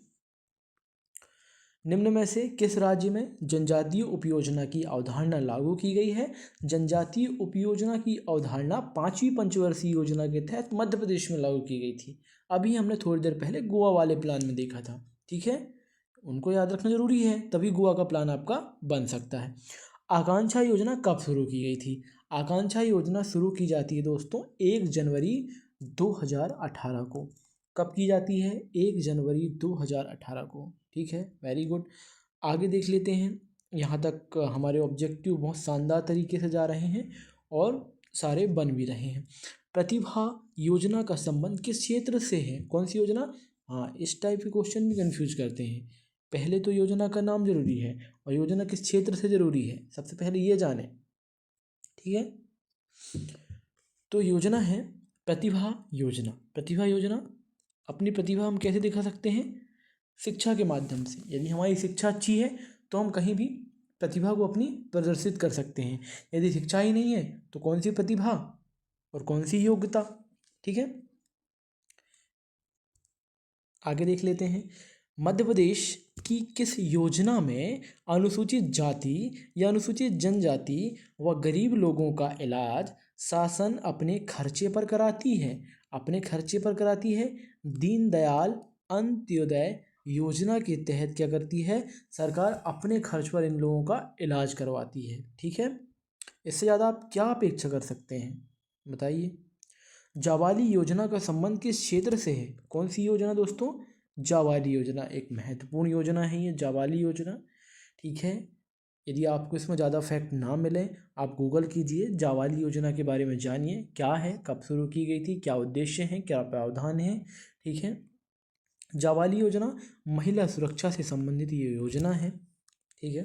S1: निम्न में से किस राज्य में जनजातीय उपयोजना की अवधारणा लागू की गई है? जनजातीय उपयोजना की अवधारणा 5वीं पंचवर्षीय योजना के तहत मध्य प्रदेश में लागू की गई थी। अभी हमने थोड़ी देर पहले गोवा वाले प्लान में देखा था। ठीक है। उनको याद रखना जरूरी है, तभी गोवा का प्लान आपका बन सकता है। आकांक्षा योजना कब शुरू की गई थी? आकांक्षा योजना शुरू की जाती है दोस्तों 1 जनवरी 2018 को। कब की जाती है? 1 जनवरी 2018 को। ठीक है, वेरी गुड। आगे देख लेते हैं। यहाँ तक हमारे ऑब्जेक्टिव बहुत शानदार तरीके से जा रहे हैं और सारे बन भी रहे हैं। प्रतिभा योजना का संबंध किस क्षेत्र से है? कौन सी योजना? हाँ, इस टाइप के क्वेश्चन भी कंफ्यूज करते हैं। पहले तो योजना का नाम जरूरी है और योजना किस क्षेत्र से जरूरी है, सबसे पहले ये जाने। ठीक है। तो योजना है प्रतिभा योजना। प्रतिभा योजना, अपनी प्रतिभा हम कैसे दिखा सकते हैं? शिक्षा के माध्यम से। यदि हमारी शिक्षा अच्छी है तो हम कहीं भी प्रतिभा को अपनी प्रदर्शित कर सकते हैं। यदि शिक्षा ही नहीं है तो कौन सी प्रतिभा और कौन सी योग्यता? ठीक है। आगे देख लेते हैं। मध्य प्रदेश की किस योजना में अनुसूचित जाति या अनुसूचित जनजाति व गरीब लोगों का इलाज शासन अपने खर्चे पर कराती है? अपने खर्चे पर कराती है। दीनदयाल अंत्योदय योजना के तहत क्या करती है? सरकार अपने खर्च पर इन लोगों का इलाज करवाती है। ठीक है। इससे ज़्यादा आप क्या अपेक्षा कर सकते हैं, बताइए। जावाली योजना का संबंध किस क्षेत्र से है? कौन सी योजना दोस्तों? जावाली योजना एक महत्वपूर्ण योजना है, ये जावाली योजना। ठीक है। यदि आपको इसमें ज़्यादा फैक्ट ना मिले, आप गूगल कीजिए, जावाली योजना के बारे में जानिए, क्या है, कब शुरू की गई थी, क्या उद्देश्य हैं, क्या प्रावधान है। ठीक है। जावाली योजना महिला सुरक्षा से संबंधित ये योजना है। ठीक है।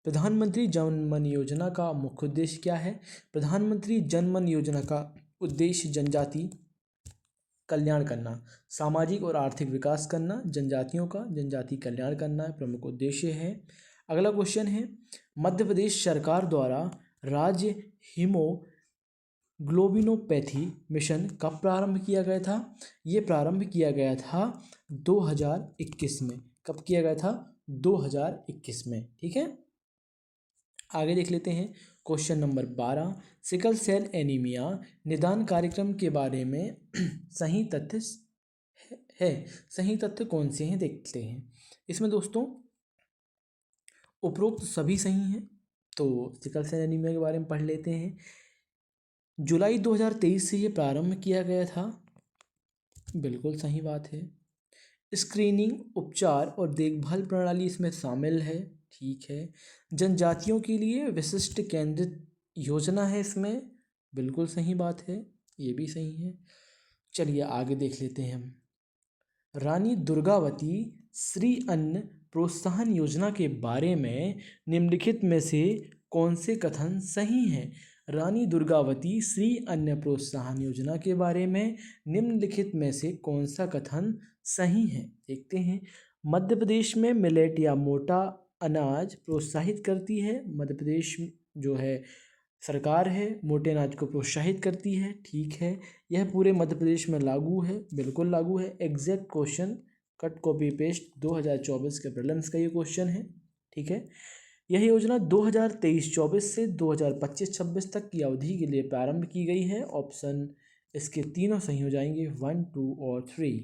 S1: प्रधानमंत्री जन मन योजना का मुख्य उद्देश्य क्या है? प्रधानमंत्री जन मन योजना का उद्देश्य जनजाति कल्याण करना, सामाजिक और आर्थिक विकास करना, जनजातियों का जनजाति कल्याण करना प्रमुख उद्देश्य है। अगला क्वेश्चन है, मध्य प्रदेश सरकार द्वारा राज्य हीमोग्लोबिनोपैथी मिशन कब प्रारंभ किया गया था? ये प्रारंभ किया गया था 2021 में। कब किया गया था? 2021 में। ठीक है। आगे देख लेते हैं। Question number 12, sickle cell anaemia निदान कार्यक्रम के बारे में सही तथ्य है। सही तथ्य कौन से हैं देखते हैं। इसमें दोस्तों उपरोक्त सभी सही हैं, तो सिकल सेल एनीमिया के बारे में पढ़ लेते हैं। जुलाई 2023 से ये प्रारंभ किया गया था, बिल्कुल सही बात है। स्क्रीनिंग, उपचार और देखभाल प्रणाली इसमें शामिल है। ठीक है। जनजातियों के लिए विशिष्ट केंद्रित योजना है इसमें, बिल्कुल सही बात है, ये भी सही है। चलिए आगे देख लेते हैं हम। रानी दुर्गावती श्री अन्न प्रोत्साहन योजना के बारे में निम्नलिखित में से कौन से कथन सही हैं? रानी दुर्गावती श्री अन्न प्रोत्साहन योजना के बारे में निम्नलिखित में से कौन सा कथन सही है? देखते हैं। मध्य प्रदेश में मिलेट या मोटा अनाज प्रोत्साहित करती है। मध्य प्रदेश जो है सरकार है मोटे अनाज को प्रोत्साहित करती है। ठीक है। यह पूरे मध्य प्रदेश में लागू है, बिल्कुल लागू है। Exact question cut copy paste 2024 के प्रीलिम्स का ये क्वेश्चन है। ठीक है। यह योजना 2023-24 से 2025-26 तक की अवधि के लिए प्रारंभ की गई है। ऑप्शन इसके तीनों सही हो जाएंगे, 1, 2 और 3।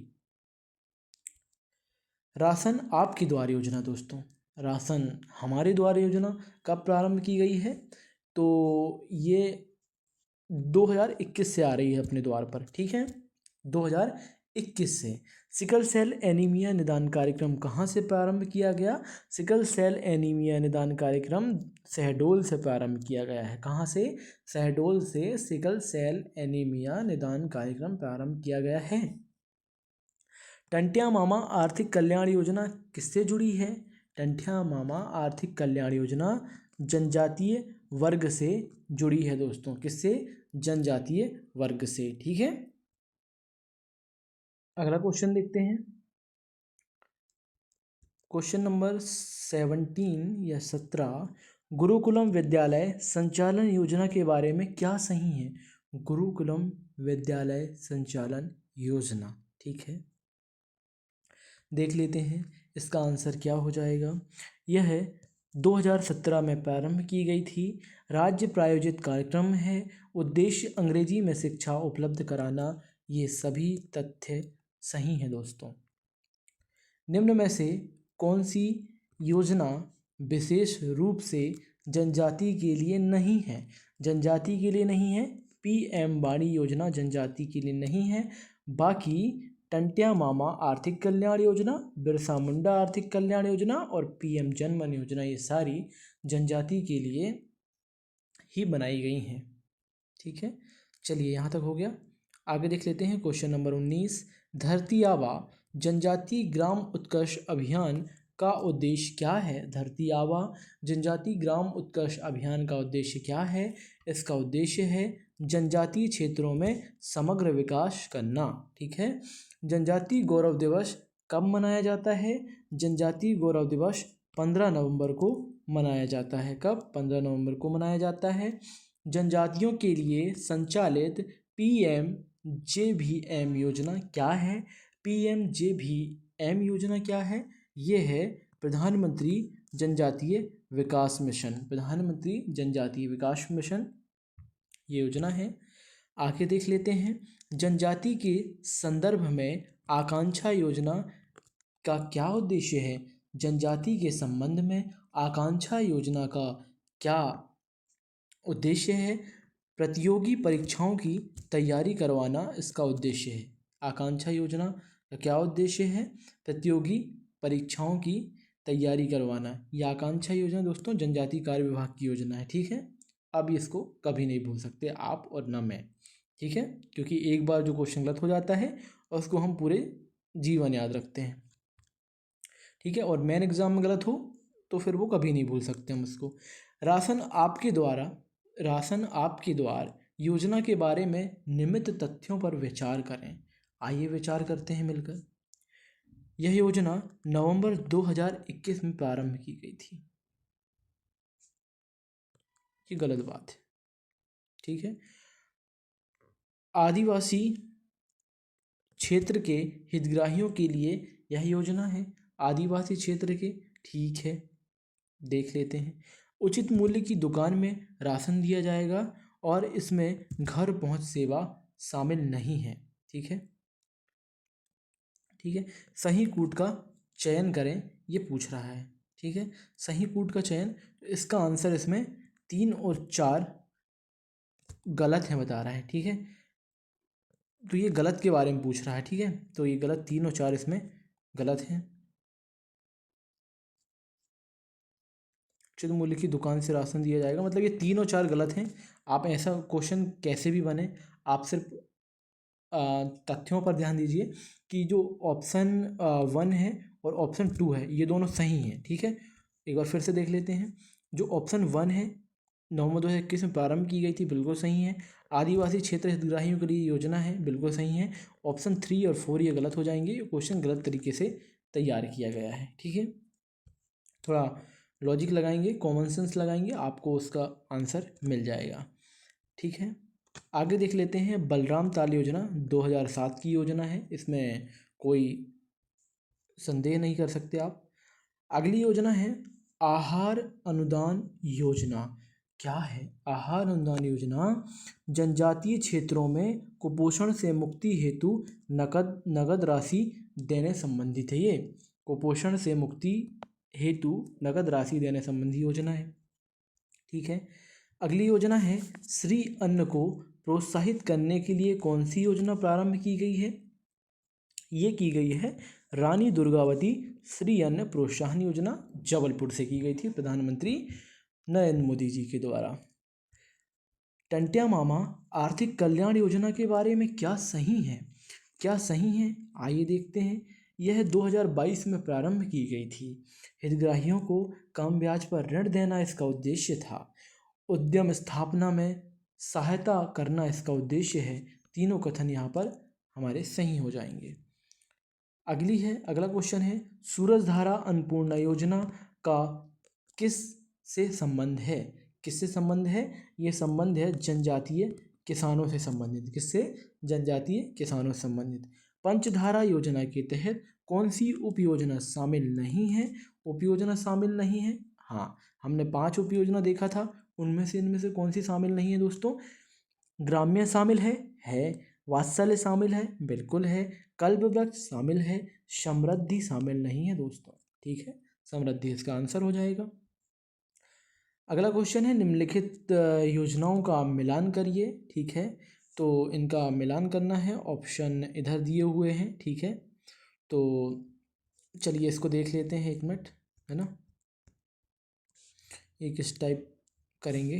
S1: राशन आपके द्वार योजना दोस्तों, राशन हमारे द्वार योजना कब प्रारंभ की गई है? तो ये 2021 से आ रही है अपने द्वार पर। ठीक है। 2021 से सिकल सेल एनीमिया निदान कार्यक्रम कहाँ से प्रारंभ किया गया? सिकल सेल एनीमिया निदान कार्यक्रम शहडोल से प्रारंभ किया गया है। कहाँ से? शहडोल से सिकल सेल एनीमिया निदान कार्यक्रम प्रारंभ किया गया है। टंटिया मामा आर्थिक कल्याण योजना किससे जुड़ी है? टंटिया मामा आर्थिक कल्याण योजना जनजातीय वर्ग से जुड़ी है दोस्तों। किससे? जनजातीय वर्ग से। ठीक है, अगला क्वेश्चन देखते हैं। क्वेश्चन नंबर 17 या 17, गुरुकुलम विद्यालय संचालन योजना के बारे में क्या सही है? गुरुकुलम विद्यालय संचालन योजना। ठीक है, देख लेते हैं इसका आंसर क्या हो जाएगा। यह 2017 में प्रारंभ की गई थी। राज्य प्रायोजित कार्यक्रम है। उद्देश्य अंग्रेजी में शिक्षा उपलब्ध कराना। ये सभी तथ्य सही हैं दोस्तों। निम्न में से कौन सी योजना विशेष रूप से जनजाति के लिए नहीं है? जनजाति के लिए नहीं है। PM वाणी योजना जनजाति के लिए नहीं है। बाकी टंटिया मामा आर्थिक कल्याण योजना, बिरसा मुंडा आर्थिक कल्याण योजना और PM जनमन योजना ये सारी जनजाति के लिए ही बनाई गई हैं। ठीक है, चलिए यहाँ तक हो गया। आगे देख लेते हैं क्वेश्चन नंबर 19, धरती आबा जनजाति ग्राम उत्कर्ष अभियान का उद्देश्य क्या है? धरती आबा जनजाति ग्राम उत्कर्ष अभियान का उद्देश्य क्या है? इसका उद्देश्य है जनजातीय क्षेत्रों में समग्र विकास करना। ठीक है, जनजाति गौरव दिवस कब मनाया जाता है? जनजाति गौरव दिवस 15 नवंबर को मनाया जाता है। कब? 15 नवंबर को मनाया जाता है। जनजातियों के लिए संचालित PMJVM योजना क्या है? PMJVM योजना क्या है? ये है प्रधानमंत्री जनजातीय विकास मिशन। प्रधानमंत्री जनजातीय विकास मिशन ये योजना है। आगे देख लेते हैं, जनजाति के संदर्भ में आकांक्षा योजना का क्या उद्देश्य है? जनजाति के संबंध में आकांक्षा योजना का क्या उद्देश्य है? प्रतियोगी परीक्षाओं की तैयारी करवाना इसका उद्देश्य है। आकांक्षा योजना का क्या उद्देश्य है? प्रतियोगी परीक्षाओं की तैयारी करवाना। यह आकांक्षा योजना दोस्तों जनजाति कार्य विभाग की योजना है। ठीक है, अब इसको कभी नहीं भूल सकते आप और ना मैं। ठीक है, क्योंकि एक बार जो क्वेश्चन गलत हो जाता है और उसको हम पूरे जीवन याद रखते हैं। ठीक है, और मेन एग्जाम में गलत हो तो फिर वो कभी नहीं भूल सकते हम उसको। राशन आपके द्वार योजना के बारे में निम्नलिखित तथ्यों पर विचार करें। आइए विचार करते हैं मिलकर। यह योजना नवंबर 2021 में प्रारंभ की गई थी। ये गलत बात है। ठीक है, आदिवासी क्षेत्र के हितग्राहियों के लिए यह योजना है। आदिवासी क्षेत्र के, ठीक है, देख लेते हैं। उचित मूल्य की दुकान में राशन दिया जाएगा और इसमें घर पहुंच सेवा शामिल नहीं है। ठीक है, ठीक है, सही कूट का चयन करें ये पूछ रहा है। ठीक है, सही कूट का चयन, इसका आंसर इसमें 3 और 4 गलत है बता रहा है। ठीक है, तो ये गलत के बारे में पूछ रहा है। ठीक है, तो ये गलत 3 और 4 इसमें गलत हैं। उचित मूल्य की दुकान से राशन दिया जाएगा, मतलब ये 3 और 4 गलत हैं। आप ऐसा क्वेश्चन कैसे भी बने, आप सिर्फ तथ्यों पर ध्यान दीजिए कि जो ऑप्शन 1 है और ऑप्शन 2 है ये दोनों सही हैं। ठीक है, एक बार फिर से देख लेते हैं। जो ऑप्शन 1 है नवंबर 2021 में प्रारंभ की गई थी, बिल्कुल सही है। आदिवासी क्षेत्र हितग्राहियों के लिए योजना है, बिल्कुल सही है। ऑप्शन 3 और 4 ये गलत हो जाएंगे, ये क्वेश्चन गलत तरीके से तैयार किया गया है। ठीक है, थोड़ा लॉजिक लगाएंगे, कॉमन सेंस लगाएंगे, आपको उसका आंसर मिल जाएगा। ठीक है, आगे देख लेते हैं। बलराम ताल योजना 2007 की योजना है, इसमें कोई संदेह नहीं कर सकते आप। अगली योजना है आहार अनुदान योजना। क्या है आहार अनुदान योजना? जनजातीय क्षेत्रों में कुपोषण से मुक्ति हेतु नगद राशि देने संबंधित है। ये कुपोषण से मुक्ति हेतु नगद राशि देने संबंधी योजना है। ठीक है, अगली योजना है श्री अन्न को प्रोत्साहित करने के लिए कौन सी योजना प्रारंभ की गई है? ये की गई है रानी दुर्गावती श्री अन्न प्रोत्साहन योजना, जबलपुर से की गई थी प्रधानमंत्री नरेंद्र मोदी जी के द्वारा। टंट्या मामा आर्थिक कल्याण योजना के बारे में क्या सही है? क्या सही है? आइए देखते हैं। यह 2022 में प्रारंभ की गई थी। हितग्राहियों को कम ब्याज पर ऋण देना इसका उद्देश्य था। उद्यम स्थापना में सहायता करना इसका उद्देश्य है। तीनों कथन यहाँ पर हमारे सही हो जाएंगे। अगला क्वेश्चन है, सूरजधारा अन्नपूर्णा योजना का किस से संबंध है? किससे संबंध है? ये संबंध है जनजातीय किसानों से संबंधित। किससे? जनजातीय किसानों से संबंधित। पंचधारा योजना के तहत कौन सी उपयोजना शामिल नहीं है? उपयोजना शामिल नहीं है। हाँ, हमने 5 उपयोजना देखा था, उनमें से कौन सी शामिल नहीं है दोस्तों? ग्राम्य शामिल है। वात्सल्य शामिल है, बिल्कुल है। कल्पवृक्ष शामिल है। समृद्धि शामिल नहीं है दोस्तों। ठीक है, समृद्धि इसका आंसर हो जाएगा। अगला क्वेश्चन है, निम्नलिखित योजनाओं का मिलान करिए। ठीक है, तो इनका मिलान करना है। ऑप्शन इधर दिए हुए हैं। ठीक है, तो चलिए इसको देख लेते हैं, 1 मिनट, है ना। ये किस टाइप करेंगे,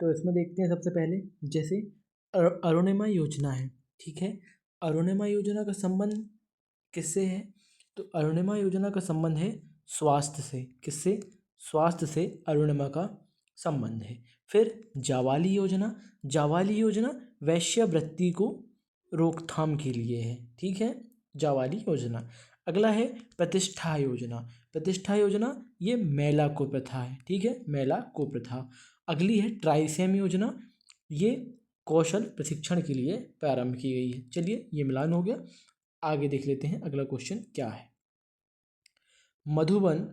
S1: तो इसमें देखते हैं। सबसे पहले जैसे अरुणिमा योजना है। ठीक है, अरुणिमा योजना का संबंध किससे है? तो अरुणिमा योजना का संबंध है स्वास्थ्य से। किससे? स्वास्थ्य से अरुणिमा का संबंध है। फिर जावाली योजना, जावाली योजना वैश्यावृत्ति को रोकथाम के लिए है। ठीक है, जावाली योजना। अगला है प्रतिष्ठा योजना। प्रतिष्ठा योजना ये मेला कुप्रथा है। ठीक है, मेला कुप्रथा। अगली है ट्राइसेम योजना, ये कौशल प्रशिक्षण के लिए प्रारंभ की गई है। चलिए, ये मिलान हो गया। आगे देख लेते हैं अगला क्वेश्चन क्या है। मधुबन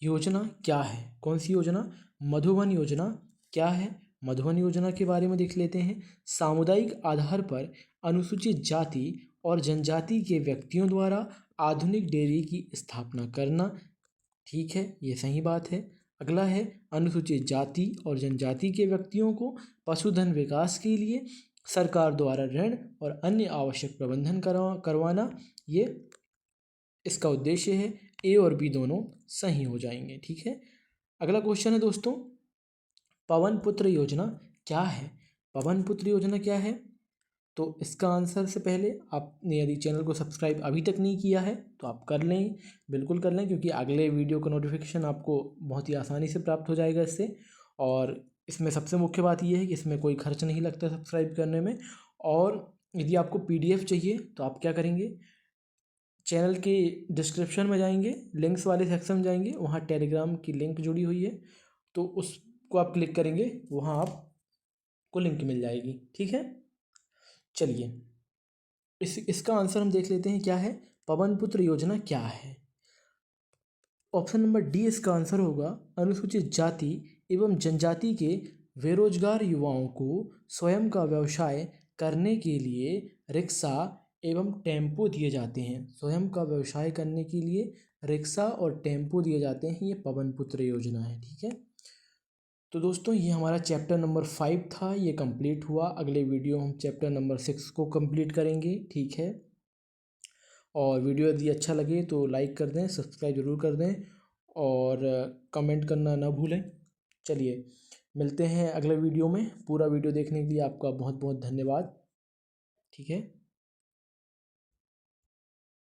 S1: योजना क्या है? कौन सी योजना? मधुबन योजना क्या है? मधुबन योजना के बारे में देख लेते हैं। सामुदायिक आधार पर अनुसूचित जाति और जनजाति के व्यक्तियों द्वारा आधुनिक डेयरी की स्थापना करना। ठीक है, ये सही बात है। अगला है अनुसूचित जाति और जनजाति के व्यक्तियों को पशुधन विकास के लिए सरकार द्वारा ऋण और अन्य आवश्यक प्रबंधन करवाना। ये इसका उद्देश्य है। ए और बी दोनों सही हो जाएंगे। ठीक है, अगला क्वेश्चन है दोस्तों, पवन पुत्र योजना क्या है? पवन पुत्र योजना क्या है? तो इसका आंसर से पहले आपने यदि चैनल को सब्सक्राइब अभी तक नहीं किया है तो आप कर लें, बिल्कुल कर लें, क्योंकि अगले वीडियो का नोटिफिकेशन आपको बहुत ही आसानी से प्राप्त हो जाएगा इससे। और इसमें सबसे मुख्य बात यह है कि इसमें कोई खर्च नहीं लगता सब्सक्राइब करने में। और यदि आपको PDF चाहिए तो आप क्या करेंगे, चैनल के डिस्क्रिप्शन में जाएंगे, लिंक्स वाले सेक्शन में जाएंगे, वहाँ टेलीग्राम की लिंक जुड़ी हुई है, तो उसको आप क्लिक करेंगे, वहाँ आपको लिंक मिल जाएगी। ठीक है, चलिए इसका आंसर हम देख लेते हैं क्या है। पवन पुत्र योजना क्या है? ऑप्शन नंबर डी इसका आंसर होगा। अनुसूचित जाति एवं जनजाति के बेरोजगार युवाओं को स्वयं का व्यवसाय करने के लिए रिक्शा एवं टेम्पो दिए जाते हैं। स्वयं का व्यवसाय करने के लिए रिक्शा और टेम्पो दिए जाते हैं। ये पवन पुत्र योजना है। ठीक है, तो दोस्तों ये हमारा चैप्टर नंबर 5 था, ये कंप्लीट हुआ। अगले वीडियो हम चैप्टर नंबर 6 को कंप्लीट करेंगे। ठीक है, और वीडियो यदि अच्छा लगे तो लाइक कर दें, सब्सक्राइब ज़रूर कर दें और कमेंट करना ना भूलें। चलिए मिलते हैं अगले वीडियो में। पूरा वीडियो देखने के लिए आपका बहुत बहुत धन्यवाद। ठीक है।